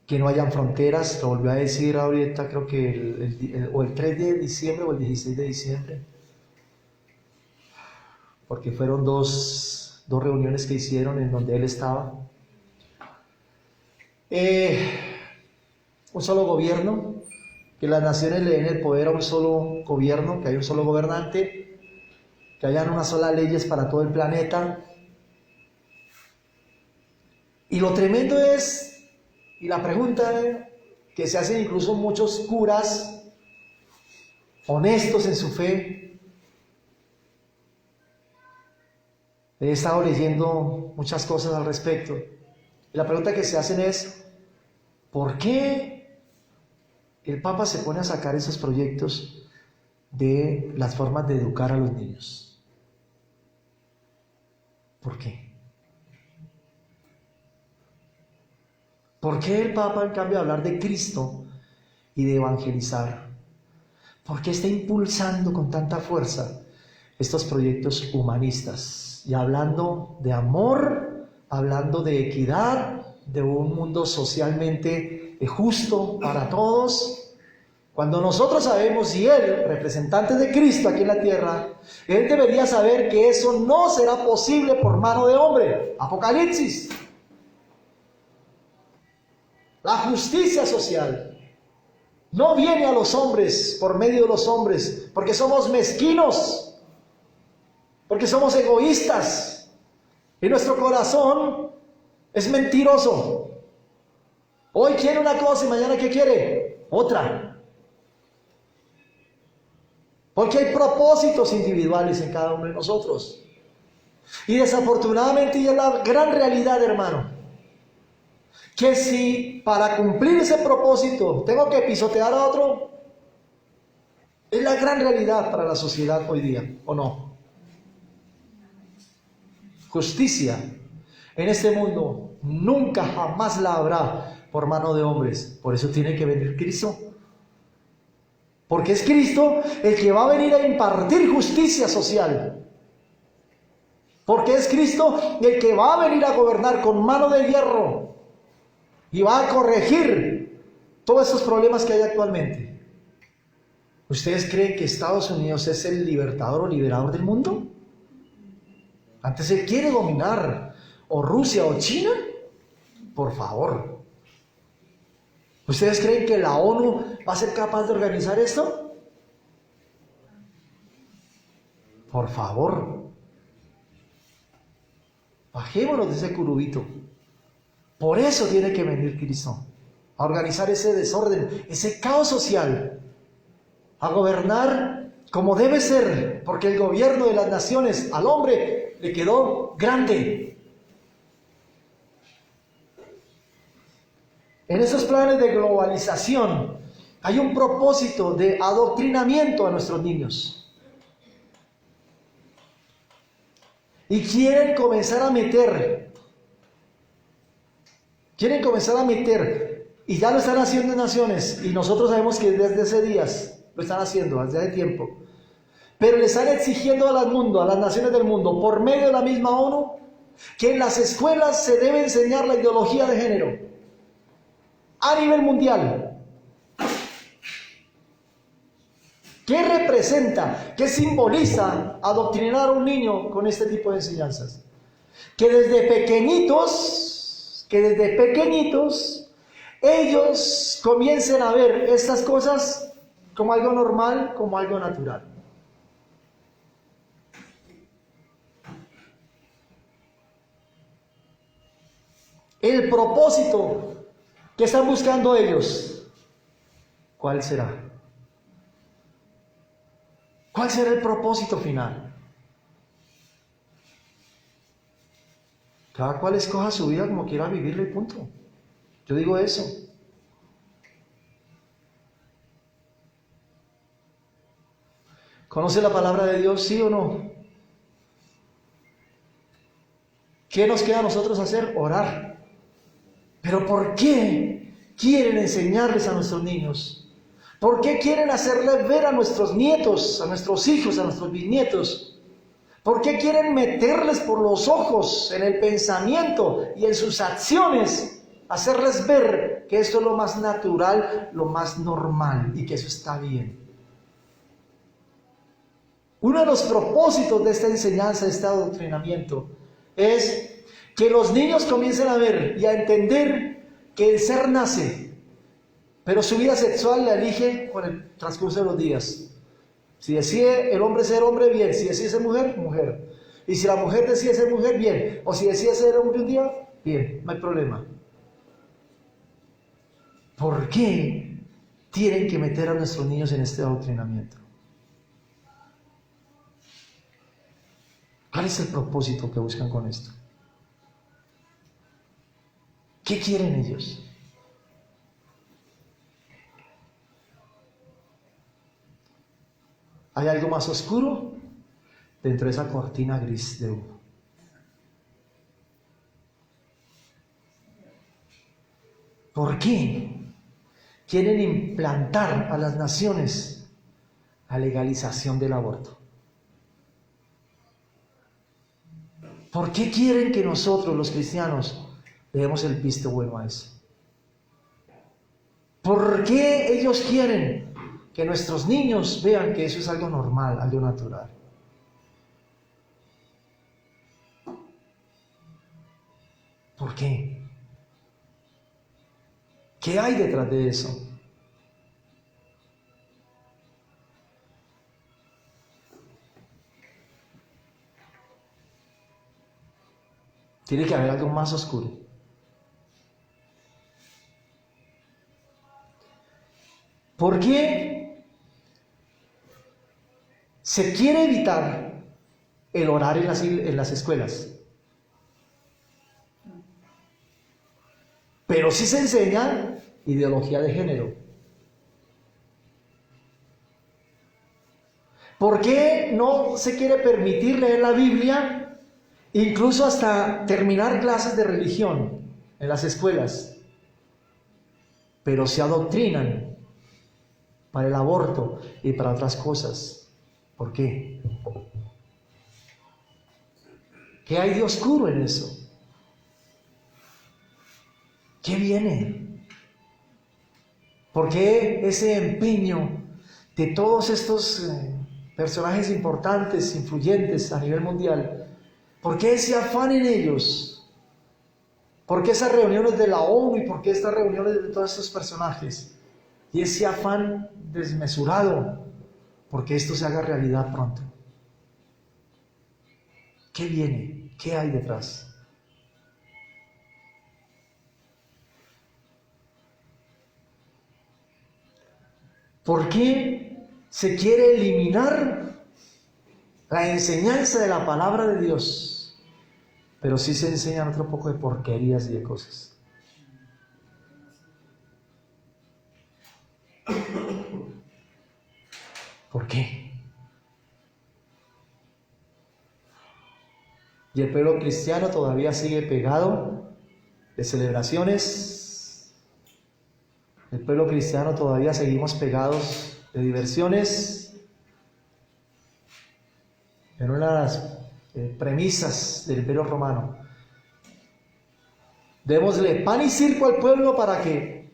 que no hayan fronteras, lo volvió a decir ahorita, creo que el 3 de diciembre o el 16 de diciembre, porque fueron dos reuniones que hicieron en donde él estaba. Un solo gobierno, que las naciones le den el poder a un solo gobierno, que haya un solo gobernante, que hayan unas solas leyes para todo el planeta. Y lo tremendo es, y la pregunta es, que se hacen incluso muchos curas honestos en su fe. He estado leyendo muchas cosas al respecto. Y la pregunta que se hacen es, ¿por qué el Papa se pone a sacar esos proyectos de las formas de educar a los niños? ¿Por qué? ¿Por qué el Papa, en cambio de hablar de Cristo y de evangelizar, por qué está impulsando con tanta fuerza estos proyectos humanistas? Y hablando de amor, hablando de equidad, de un mundo socialmente justo para todos. Cuando nosotros sabemos, y Él, representante de Cristo aquí en la tierra, Él debería saber que eso no será posible por mano de hombre. Apocalipsis. La justicia social no viene a los hombres por medio de los hombres, porque somos mezquinos, porque somos egoístas, y nuestro corazón es mentiroso. Hoy quiere una cosa y mañana ¿qué quiere? Otra. Porque hay propósitos individuales en cada uno de nosotros. Y desafortunadamente, y es la gran realidad, hermano, que si para cumplir ese propósito tengo que pisotear a otro, es la gran realidad para la sociedad hoy día, ¿o no? Justicia en este mundo nunca jamás la habrá por mano de hombres. Por eso tiene que venir Cristo. Porque es Cristo el que va a venir a impartir justicia social. Porque es Cristo el que va a venir a gobernar con mano de hierro y va a corregir todos esos problemas que hay actualmente. ¿Ustedes creen que Estados Unidos es el libertador o liberador del mundo? Antes él quiere dominar o Rusia o China. Por favor. ¿Ustedes creen que la ONU va a ser capaz de organizar esto? Por favor. Bajémonos de ese curubito. Por eso tiene que venir Cristo, a organizar ese desorden, ese caos social, a gobernar como debe ser, porque el gobierno de las naciones al hombre le quedó grande. En esos planes de globalización hay un propósito de adoctrinamiento a nuestros niños. Y quieren comenzar a meter, y ya lo están haciendo en naciones, y nosotros sabemos que desde hace días lo están haciendo, desde hace tiempo. Pero le están exigiendo a las naciones del mundo, por medio de la misma ONU, que en las escuelas se debe enseñar la ideología de género a nivel mundial. ¿Qué representa, qué simboliza adoctrinar a un niño con este tipo de enseñanzas? Que desde pequeñitos ellos comiencen a ver estas cosas como algo normal, como algo natural. El propósito que están buscando ellos, ¿cuál será? ¿Cuál será el propósito final? Cada cual escoja su vida como quiera vivirla y punto. Yo digo eso. ¿Conoce la palabra de Dios, sí o no? ¿Qué nos queda a nosotros hacer? Orar. ¿Pero por qué quieren enseñarles a nuestros niños? ¿Por qué quieren hacerles ver a nuestros nietos, a nuestros hijos, a nuestros bisnietos? ¿Por qué quieren meterles por los ojos en el pensamiento y en sus acciones, hacerles ver que esto es lo más natural, lo más normal y que eso está bien? Uno de los propósitos de esta enseñanza, de este adoctrinamiento, es que los niños comiencen a ver y a entender que el ser nace, pero su vida sexual la elige con el transcurso de los días. Si decide el hombre ser hombre, bien. Si decide ser mujer, mujer. Y si la mujer decide ser mujer, bien. O si decide ser hombre un día, bien. No hay problema. ¿Por qué tienen que meter a nuestros niños en este adoctrinamiento? ¿Cuál es el propósito que buscan con esto? ¿Qué quieren ellos? ¿Hay algo más oscuro dentro de esa cortina gris de humo? ¿Por qué quieren implantar a las naciones la legalización del aborto? ¿Por qué quieren que nosotros, los cristianos, le demos el visto bueno a eso? ¿Por qué ellos quieren que nuestros niños vean que eso es algo normal, algo natural? ¿Por qué? ¿Qué hay detrás de eso? Tiene que haber algo más oscuro. ¿Por qué se quiere evitar el orar en las escuelas? Pero sí se enseña ideología de género. ¿Por qué no se quiere permitir leer la Biblia, incluso hasta terminar clases de religión en las escuelas? Pero se adoctrinan para el aborto y para otras cosas. ¿Por qué? ¿Qué hay de oscuro en eso? ¿Qué viene? ¿Por qué ese empeño de todos estos personajes importantes, influyentes a nivel mundial? ¿Por qué ese afán en ellos? ¿Por qué esas reuniones de la ONU y por qué estas reuniones de todos estos personajes? Y ese afán desmesurado porque esto se haga realidad pronto. ¿Qué viene? ¿Qué hay detrás? ¿Por qué se quiere eliminar la enseñanza de la palabra de Dios? Pero sí se enseñan otro poco de porquerías y de cosas. ¿Por qué? Y el pueblo cristiano todavía sigue pegado de celebraciones. El pueblo cristiano todavía seguimos pegados de diversiones. En una de las premisas del Imperio Romano, démosle pan y circo al pueblo para que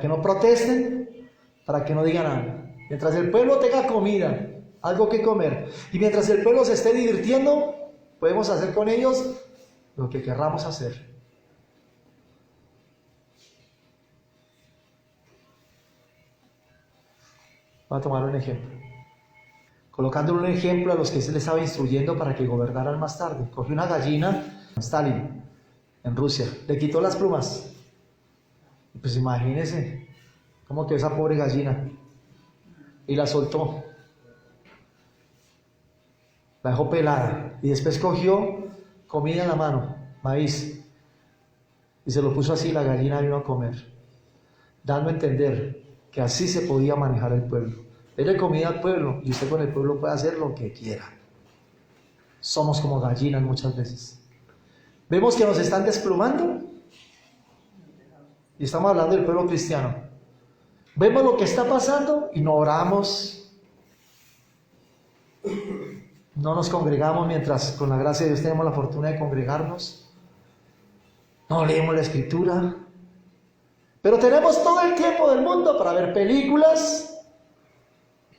no protesten, para que no digan nada. Mientras el pueblo tenga comida, algo que comer, y mientras el pueblo se esté divirtiendo, podemos hacer con ellos lo que querramos hacer. Voy a tomar un ejemplo. Colocándole un ejemplo a los que se les estaba instruyendo para que gobernaran más tarde. Cogió una gallina, Stalin, en Rusia, le quitó las plumas. Pues imagínense cómo quedó esa pobre gallina. Y la soltó. La dejó pelada. Y después cogió comida en la mano, maíz, y se lo puso así, la gallina vino a comer, dando a entender que así se podía manejar el pueblo. Dele comida al pueblo y usted con el pueblo puede hacer lo que quiera. Somos como gallinas muchas veces. Vemos que nos están desplumando y estamos hablando del pueblo cristiano. Vemos lo que está pasando y no oramos, no nos congregamos mientras con la gracia de Dios tenemos la fortuna de congregarnos, no leemos la escritura, pero tenemos todo el tiempo del mundo para ver películas,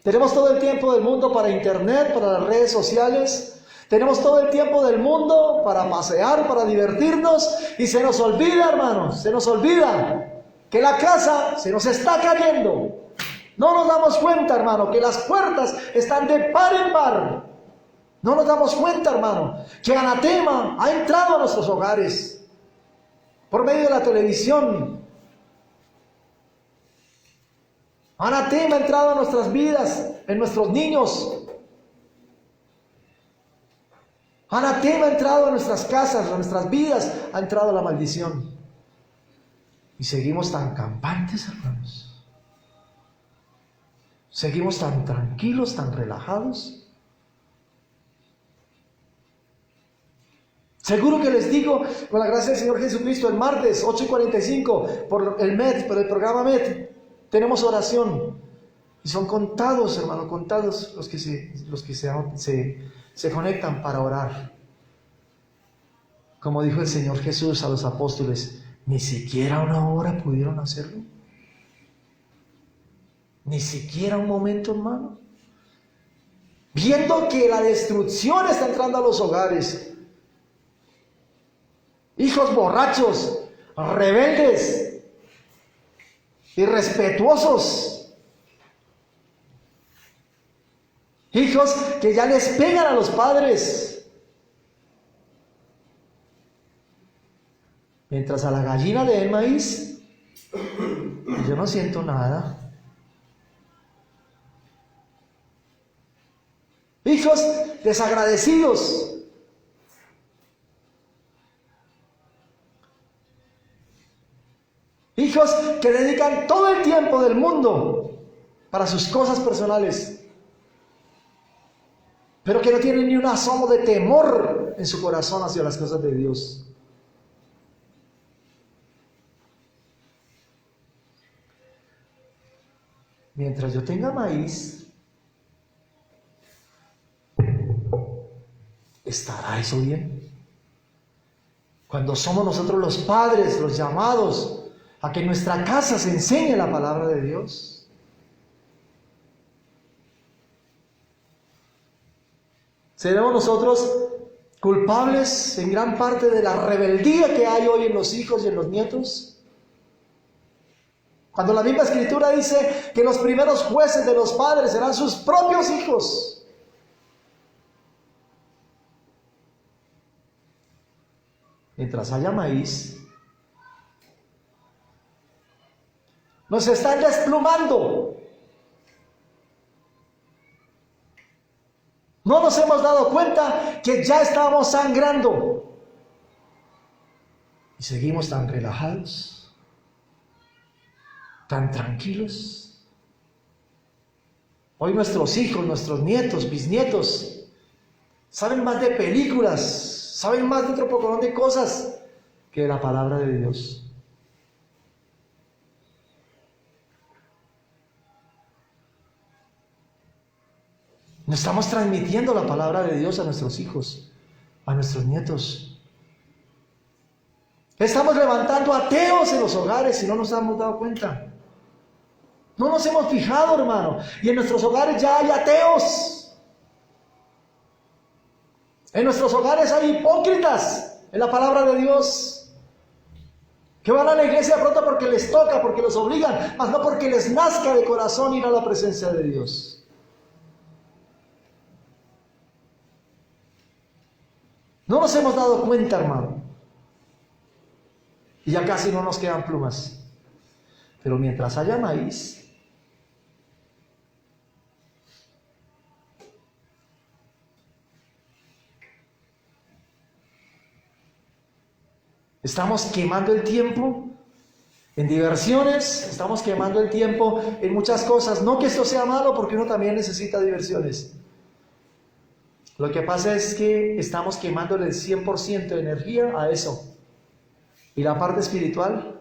tenemos todo el tiempo del mundo para internet, para las redes sociales, tenemos todo el tiempo del mundo para pasear, para divertirnos, y se nos olvida, hermanos, se nos olvida que la casa se nos está cayendo. No nos damos cuenta, hermano, que las puertas están de par en par. No nos damos cuenta, hermano, que anatema ha entrado a nuestros hogares por medio de la televisión. Anatema ha entrado a nuestras vidas, en nuestros niños. Anatema ha entrado a nuestras casas, a nuestras vidas, ha entrado la maldición. Y seguimos tan campantes, hermanos. Seguimos tan tranquilos, tan relajados. Seguro que les digo, con la gracia del Señor Jesucristo, el martes 8:45, por el MED, por el programa MED, tenemos oración. Y son contados, hermano, contados los que se conectan para orar. Como dijo el Señor Jesús a los apóstoles, ni siquiera una hora pudieron hacerlo. Ni siquiera un momento, hermano. Viendo que la destrucción está entrando a los hogares. Hijos borrachos, rebeldes, irrespetuosos. Hijos que ya les pegan a los padres. Mientras a la gallina le den maíz, yo no siento nada. Hijos desagradecidos. Hijos que dedican todo el tiempo del mundo para sus cosas personales, pero que no tienen ni un asomo de temor en su corazón hacia las cosas de Dios. Mientras yo tenga maíz, ¿estará eso bien? Cuando somos nosotros los padres, los llamados a que en nuestra casa se enseñe la palabra de Dios. ¿Seremos nosotros culpables en gran parte de la rebeldía que hay hoy en los hijos y en los nietos? Cuando la misma Escritura dice que los primeros jueces de los padres serán sus propios hijos. Mientras haya maíz, nos están desplumando. No nos hemos dado cuenta que ya estamos sangrando. Y seguimos tan relajados, tan tranquilos. Hoy nuestros hijos, nuestros nietos, bisnietos, saben más de películas, saben más de otro poco de cosas que de la palabra de Dios. No estamos transmitiendo la palabra de Dios a nuestros hijos, a nuestros nietos. Estamos levantando ateos en los hogares y no nos hemos dado cuenta. No nos hemos fijado, hermano. Y en nuestros hogares ya hay ateos. En nuestros hogares hay hipócritas en la palabra de Dios. Que van a la iglesia pronto porque les toca, porque los obligan, mas no porque les nazca de corazón ir a la presencia de Dios. No nos hemos dado cuenta, hermano. Y ya casi no nos quedan plumas. Pero mientras haya maíz, estamos quemando el tiempo en diversiones, estamos quemando el tiempo en muchas cosas. No que esto sea malo, porque uno también necesita diversiones. Lo que pasa es que estamos quemándole el 100% de energía a eso. Y la parte espiritual,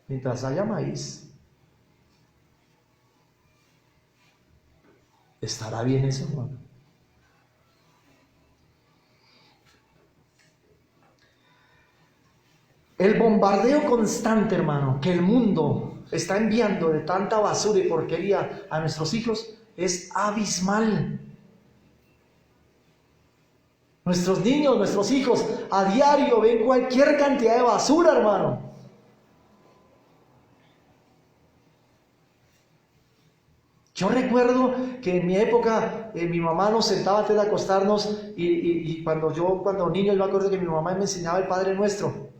mientras haya maíz, ¿estará bien eso, hermano? El bombardeo constante, hermano, que el mundo está enviando de tanta basura y porquería a nuestros hijos es abismal. Nuestros niños, nuestros hijos, a diario ven cualquier cantidad de basura, hermano. Yo recuerdo que en mi época mi mamá nos sentaba antes de acostarnos y cuando niño, yo me acuerdo que mi mamá me enseñaba el Padre Nuestro.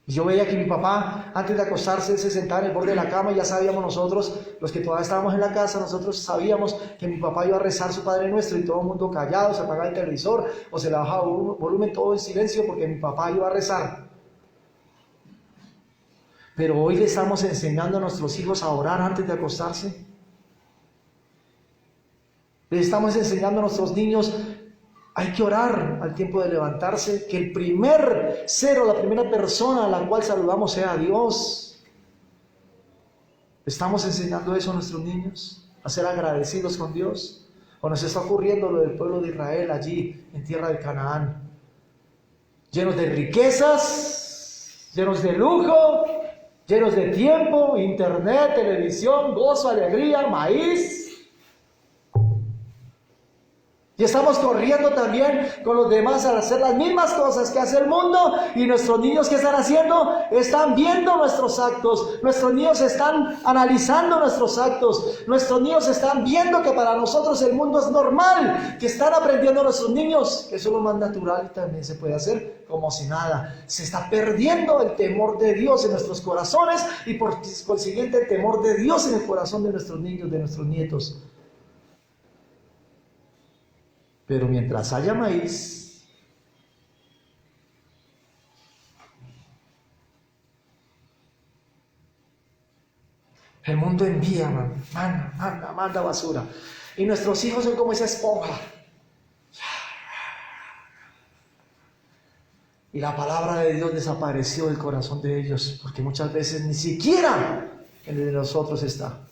Y yo veía que mi papá, antes de acostarse, se sentaba en el borde de la cama y ya sabíamos nosotros, los que todavía estábamos en la casa, nosotros sabíamos que mi papá iba a rezar su Padre Nuestro y todo el mundo callado, se apagaba el televisor o se le bajaba volumen, todo en silencio porque mi papá iba a rezar. Pero hoy le estamos enseñando a nuestros hijos a orar antes de acostarse. Le estamos enseñando a nuestros niños, hay que orar al tiempo de levantarse, que el primer ser o la primera persona a la cual saludamos sea Dios. ¿Estamos enseñando eso a nuestros niños? ¿A ser agradecidos con Dios? ¿O nos está ocurriendo lo del pueblo de Israel allí en tierra de Canaán? Llenos de riquezas, llenos de lujo, llenos de tiempo, internet, televisión, gozo, alegría, maíz. Y estamos corriendo también con los demás a hacer las mismas cosas que hace el mundo. Y nuestros niños, ¿qué están haciendo? Están viendo nuestros actos. Nuestros niños están analizando nuestros actos. Nuestros niños están viendo que para nosotros el mundo es normal. Que están aprendiendo nuestros niños que eso es lo más natural y también se puede hacer como si nada. Se está perdiendo el temor de Dios en nuestros corazones y por consiguiente el temor de Dios en el corazón de nuestros niños, de nuestros nietos. Pero mientras haya maíz, el mundo envía, manda basura. Y nuestros hijos son como esa esponja. Y la palabra de Dios desapareció del corazón de ellos, porque muchas veces ni siquiera en el de nosotros está.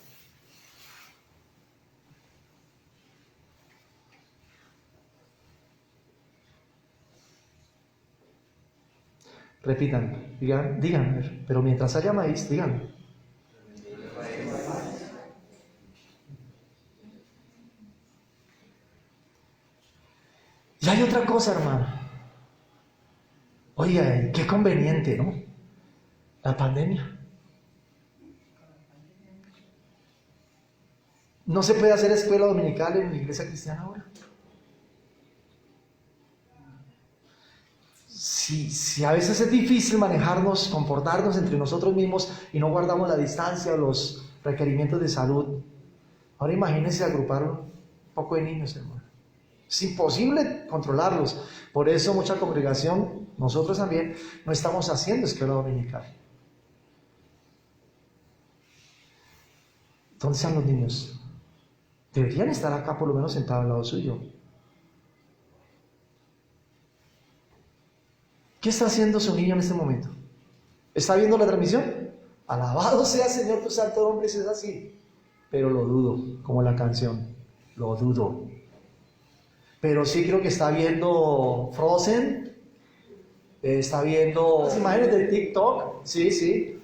Repitan, digan, pero mientras haya maíz, digan. Y hay otra cosa, hermano. Oiga, qué conveniente, ¿no? La pandemia. No se puede hacer escuela dominical en la iglesia cristiana ahora. Si a veces es difícil manejarnos, comportarnos entre nosotros mismos y no guardamos la distancia o los requerimientos de salud, ahora imagínense agrupar un poco de niños, hermano. Es imposible controlarlos. Por eso mucha congregación, nosotros también, no estamos haciendo escuela dominical. ¿Dónde están los niños? Deberían estar acá por lo menos sentados al lado suyo. ¿Qué está haciendo su niño en este momento? ¿Está viendo la transmisión? Alabado sea Señor tu santo nombre, si es así. Pero lo dudo, como la canción, lo dudo. Pero sí creo que está viendo Frozen, está viendo las imágenes de TikTok, sí.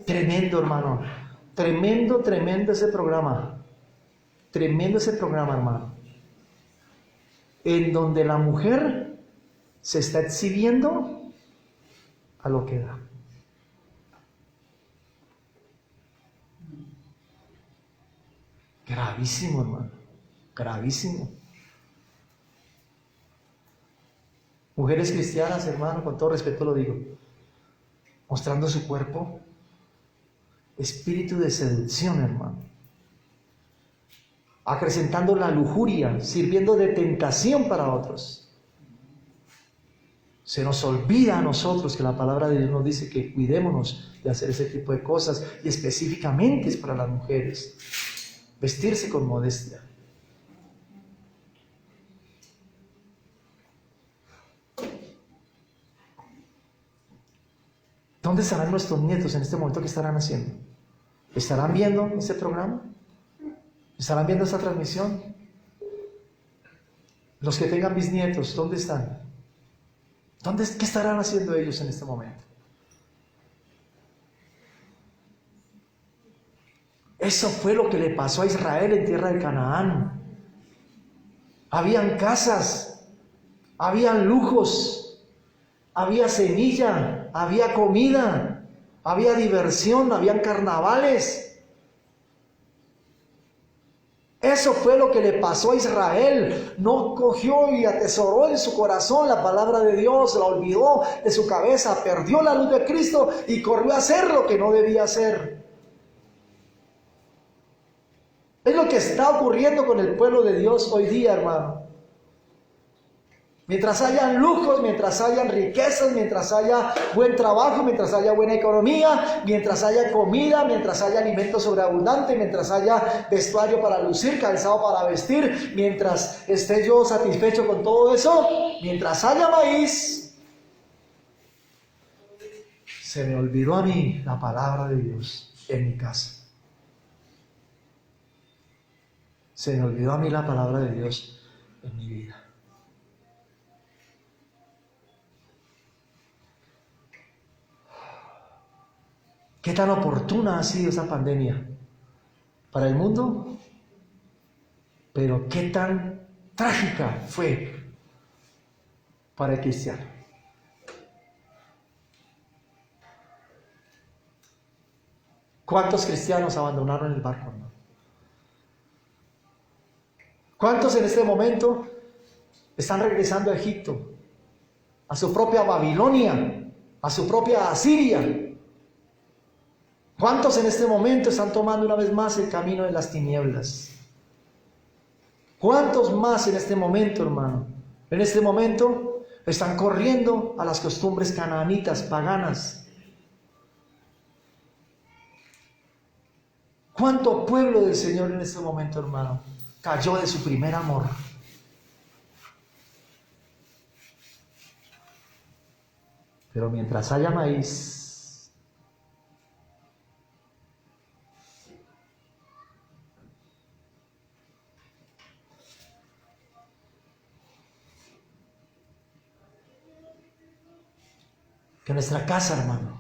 Tremendo, hermano. Tremendo ese programa. Tremendo ese programa, hermano. En donde la mujer se está exhibiendo a lo que da. Gravísimo, hermano. Gravísimo. Mujeres cristianas, hermano, con todo respeto lo digo, mostrando su cuerpo, espíritu de seducción, hermano. Acrecentando la lujuria, sirviendo de tentación para otros. Se nos olvida a nosotros que la palabra de Dios nos dice que cuidémonos de hacer ese tipo de cosas, y específicamente es para las mujeres. Vestirse con modestia. ¿Dónde estarán nuestros nietos en este momento? ¿Qué estarán haciendo? ¿Estarán viendo este programa? ¿Estarán viendo esta transmisión? Los que tengan bisnietos, ¿dónde están? ¿Qué estarán haciendo ellos en este momento? Eso fue lo que le pasó a Israel en tierra de Canaán. Habían casas, habían lujos, había semilla, había comida, había diversión, habían carnavales. Eso fue lo que le pasó a Israel. No cogió y atesoró en su corazón la palabra de Dios, la olvidó de su cabeza, perdió la luz de Cristo y corrió a hacer lo que no debía hacer. Es lo que está ocurriendo con el pueblo de Dios hoy día, hermano. Mientras hayan lujos, mientras hayan riquezas, mientras haya buen trabajo, mientras haya buena economía, mientras haya comida, mientras haya alimento sobreabundante, mientras haya vestuario para lucir, calzado para vestir, mientras esté yo satisfecho con todo eso, mientras haya maíz, se me olvidó a mí la palabra de Dios en mi casa. Se me olvidó a mí la palabra de Dios en mi vida. ¿Qué tan oportuna ha sido esa pandemia para el mundo? Pero qué tan trágica fue para el cristiano. ¿Cuántos cristianos abandonaron el barco, hermano? ¿Cuántos en este momento están regresando a Egipto, a su propia Babilonia, a su propia Asiria? ¿Cuántos en este momento están tomando una vez más el camino de las tinieblas? ¿Cuántos más en este momento, hermano? En este momento están corriendo a las costumbres canaanitas, paganas. ¿Cuánto pueblo del Señor en este momento, hermano, cayó de su primer amor? Pero mientras haya maíz, que nuestra casa, hermano,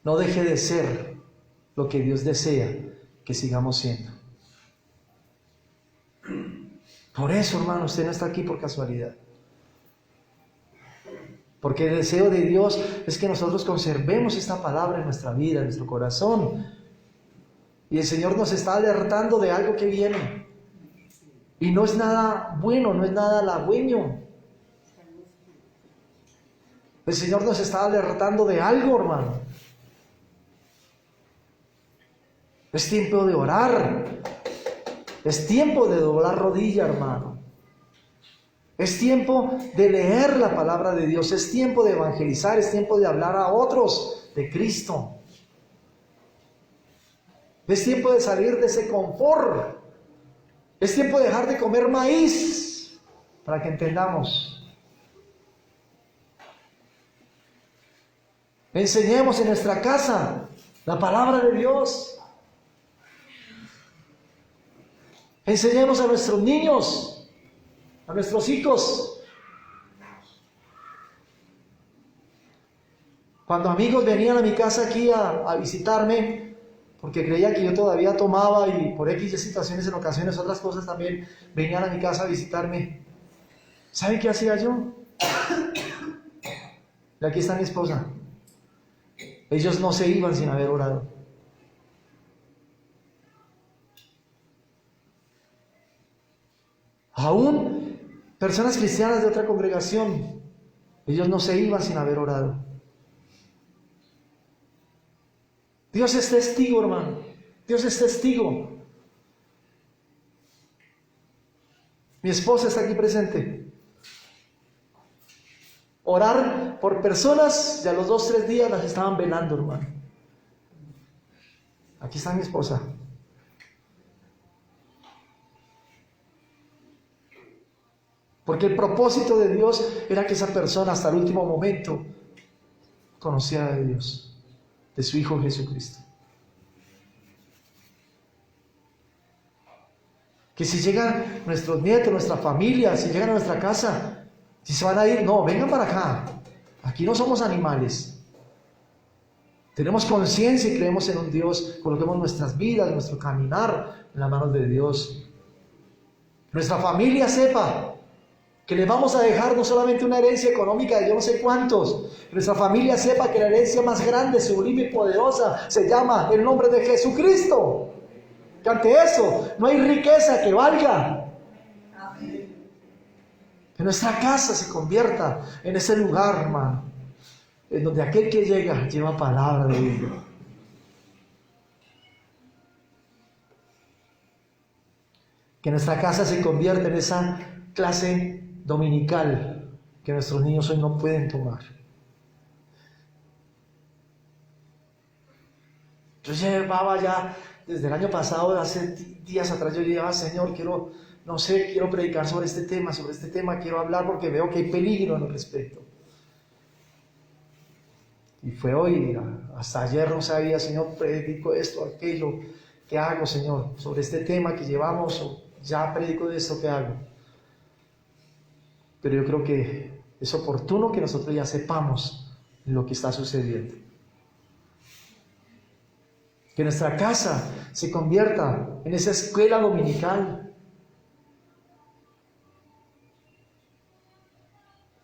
no deje de ser lo que Dios desea que sigamos siendo. Por eso, hermano, usted no está aquí por casualidad. Porque el deseo de Dios es que nosotros conservemos esta palabra en nuestra vida, en nuestro corazón. Y el Señor nos está alertando de algo que viene. Y no es nada bueno, no es nada halagüeño. El Señor nos está alertando de algo, hermano. Es tiempo de orar. Es tiempo de doblar rodilla, hermano. Es tiempo de leer la palabra de Dios. Es tiempo de evangelizar. Es tiempo de hablar a otros de Cristo. Es tiempo de salir de ese confort. Es tiempo de dejar de comer maíz. Para que entendamos. Enseñemos en nuestra casa la palabra de Dios. Enseñemos a nuestros niños, a nuestros hijos. Cuando amigos venían a mi casa aquí a visitarme, porque creían que yo todavía tomaba y por X situaciones, en ocasiones otras cosas también, venían a mi casa a visitarme. ¿Saben qué hacía yo? Y aquí está mi esposa. Ellos no se iban sin haber orado. Aún personas cristianas de otra congregación, ellos no se iban sin haber orado. Dios es testigo, hermano. Dios es testigo. Mi esposa está aquí presente. Orar por personas, y a los 2 o 3 días las estaban velando, hermano. Aquí está mi esposa. Porque el propósito de Dios era que esa persona hasta el último momento conociera de Dios, de su Hijo Jesucristo. Que si llegan nuestros nietos, nuestra familia, si llegan a nuestra casa, si se van a ir, no, vengan para acá. Aquí no somos animales. Tenemos conciencia y creemos en un Dios. Coloquemos nuestras vidas, nuestro caminar en las manos de Dios. Nuestra familia sepa Que les vamos a dejar no solamente una herencia económica de yo no sé cuántos, que nuestra familia sepa que la herencia más grande, sublime y poderosa se llama el nombre de Jesucristo. Que ante eso no hay riqueza que valga. Que nuestra casa se convierta en ese lugar, hermano, en donde aquel que llega lleva palabra de vida. Que nuestra casa se convierta en esa clase dominical que nuestros niños hoy no pueden tomar. Yo llevaba ya desde el año pasado, hace días atrás, yo llevaba, Señor, quiero predicar sobre este tema, quiero hablar porque veo que hay peligro en el respecto. Y fue hoy, hasta ayer no sabía, Señor, predico esto, aquello, ¿qué hago, Señor? Sobre este tema que llevamos, ya predico de esto, ¿qué hago? Pero yo creo que es oportuno que nosotros ya sepamos lo que está sucediendo. Que nuestra casa se convierta en esa escuela dominical.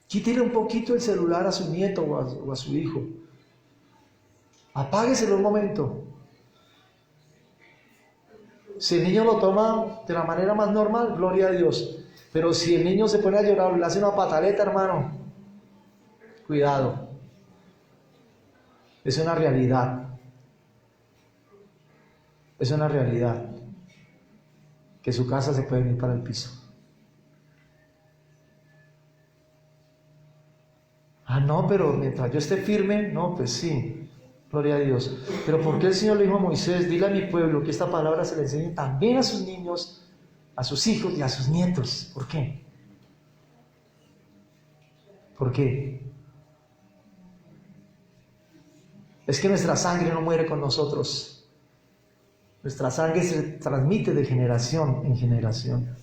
Quítele un poquito el celular a su nieto o a su hijo. Apágueselo un momento. Si el niño lo toma de la manera más normal, gloria a Dios. Pero si el niño se pone a llorar, le hace una pataleta, hermano, cuidado. Es una realidad. Es una realidad que su casa se puede ir para el piso. Ah, no, pero mientras yo esté firme, no, pues sí, gloria a Dios. Pero ¿por qué el Señor le dijo a Moisés, dile a mi pueblo que esta palabra se le enseñe también a sus niños, a sus hijos y a sus nietos? ¿Por qué? ¿Por qué? Es que nuestra sangre no muere con nosotros. Nuestra sangre se transmite de generación en generación.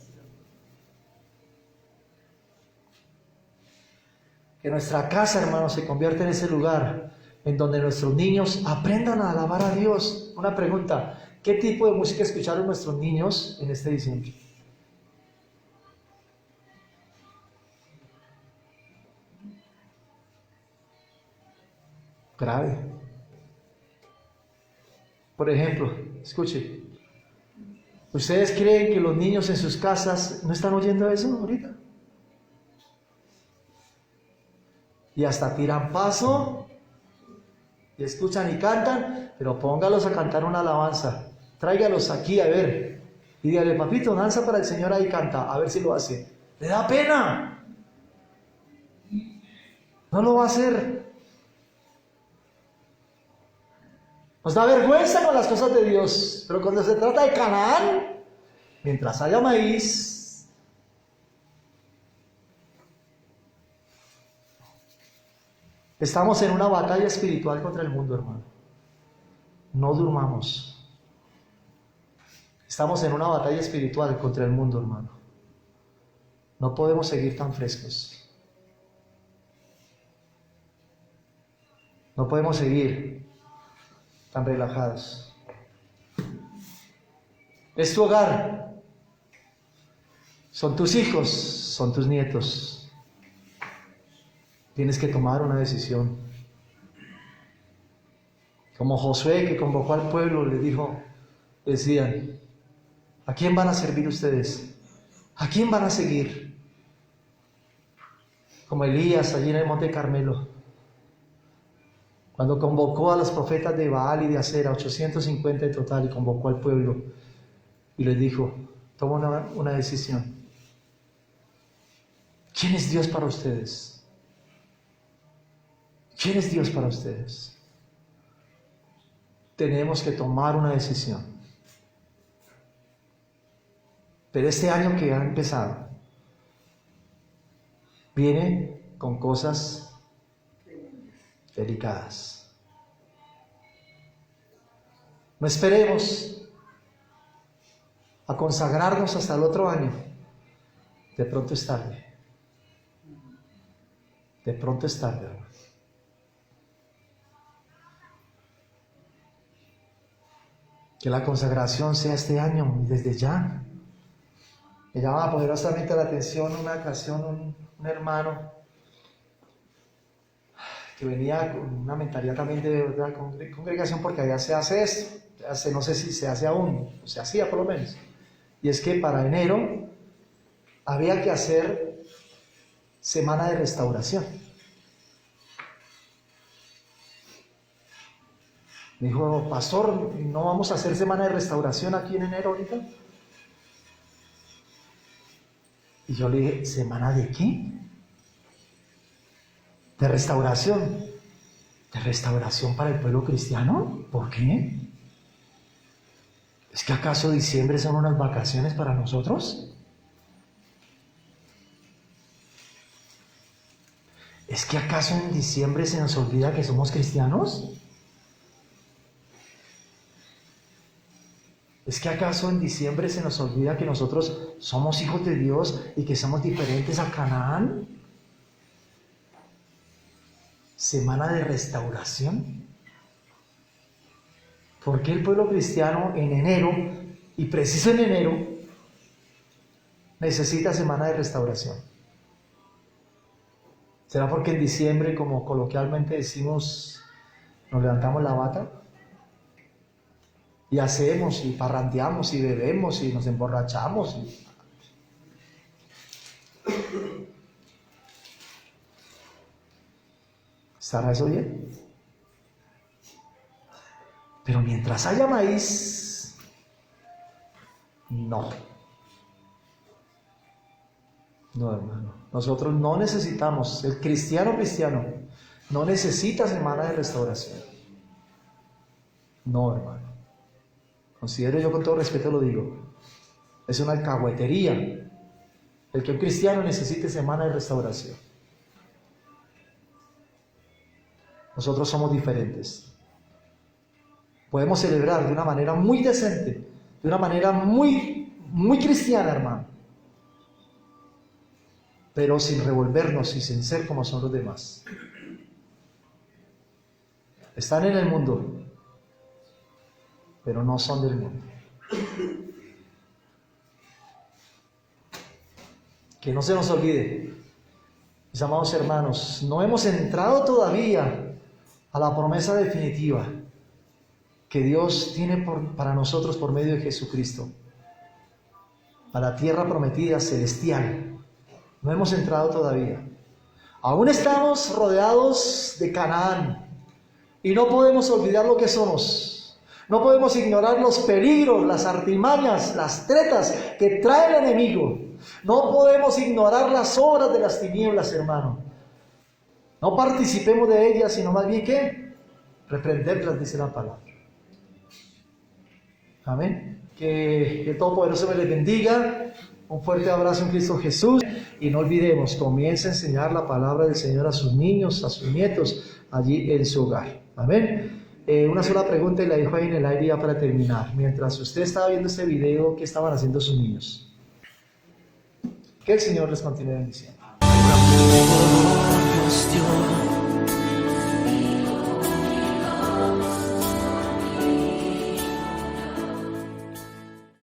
Que nuestra casa, hermanos, se convierta en ese lugar en donde nuestros niños aprendan a alabar a Dios. Una pregunta, ¿qué tipo de música escucharon nuestros niños en este diciembre? Grave. Por ejemplo, escuche, ¿ustedes creen que los niños en sus casas no están oyendo eso ahorita? Y hasta tiran paso, y escuchan y cantan, pero póngalos a cantar una alabanza. Tráigalos aquí a ver. Y dígale, papito, danza para el Señor ahí, canta, a ver si lo hace. ¿Le da pena? No lo va a hacer. Nos da vergüenza con las cosas de Dios, pero cuando se trata de Canaán, mientras haya maíz, estamos en una batalla espiritual contra el mundo, hermano. No durmamos. Estamos en una batalla espiritual contra el mundo, hermano. No podemos seguir tan frescos. No podemos seguir tan relajados. Es tu hogar, son tus hijos, son tus nietos. Tienes que tomar una decisión. Como Josué, que convocó al pueblo, le dijo, decían, ¿a quién van a servir ustedes? ¿A quién van a seguir? Como Elías allí en el Monte Carmelo, cuando convocó a los profetas de Baal y de Acera, 850 en total, y convocó al pueblo, y les dijo, toma una decisión. ¿Quién es Dios para ustedes? ¿Quién es Dios para ustedes? Tenemos que tomar una decisión. Pero este año que ha empezado, viene con cosas delicadas. No esperemos a consagrarnos hasta el otro año. De pronto es tarde. De pronto es tarde, hermano. Que la consagración sea este año, desde ya. Me llama poderosamente la atención una ocasión un hermano que venía con una mentalidad también de otra congregación, porque allá se hace esto, no sé si se hace aún, o se hacía por lo menos, y es que para enero había que hacer semana de restauración. Me dijo, pastor, ¿no vamos a hacer semana de restauración aquí en enero ahorita? Y yo le dije, ¿semana de qué? ¿De restauración? ¿De restauración para el pueblo cristiano? ¿Por qué? ¿Es que acaso diciembre son unas vacaciones para nosotros? ¿Es que acaso en diciembre se nos olvida que somos cristianos? ¿Es que acaso en diciembre se nos olvida que nosotros somos hijos de Dios y que somos diferentes a Canaán? Semana de restauración. ¿Por qué el pueblo cristiano en enero, y preciso en enero, necesita semana de restauración? ¿Será porque en diciembre, como coloquialmente decimos, nos levantamos la bata? Y hacemos, y parrandeamos, y bebemos, y nos emborrachamos. ¿Estará eso bien? Pero mientras haya maíz, no. No, hermano. Nosotros no necesitamos, el cristiano no necesita semana de restauración. No, hermano. Considero, yo con todo respeto lo digo, es una alcahuetería el que un cristiano necesite semana de restauración. Nosotros somos diferentes. Podemos celebrar de una manera muy decente, de una manera muy cristiana, hermano, pero sin revolvernos y sin ser como son los demás. Están en el mundo, pero no son del mundo. Que no se nos olvide, mis amados hermanos, no hemos entrado todavía a la promesa definitiva que Dios tiene para nosotros por medio de Jesucristo, a la tierra prometida celestial. No hemos entrado todavía. Aún estamos rodeados de Canaán y no podemos olvidar lo que somos. No podemos ignorar los peligros, las artimañas, las tretas que trae el enemigo. No podemos ignorar las obras de las tinieblas, hermano. No participemos de ellas, sino más bien que reprenderlas, dice la palabra. Amén. Que el Todopoderoso me les bendiga. Un fuerte abrazo en Cristo Jesús. Y no olvidemos, comience a enseñar la palabra del Señor a sus niños, a sus nietos, allí en su hogar. Amén. Una sola pregunta y la dejo ahí en el aire ya para terminar. Mientras usted estaba viendo este video, ¿qué estaban haciendo sus niños? Que el Señor les continúe bendiciendo. Por amor, Dios dio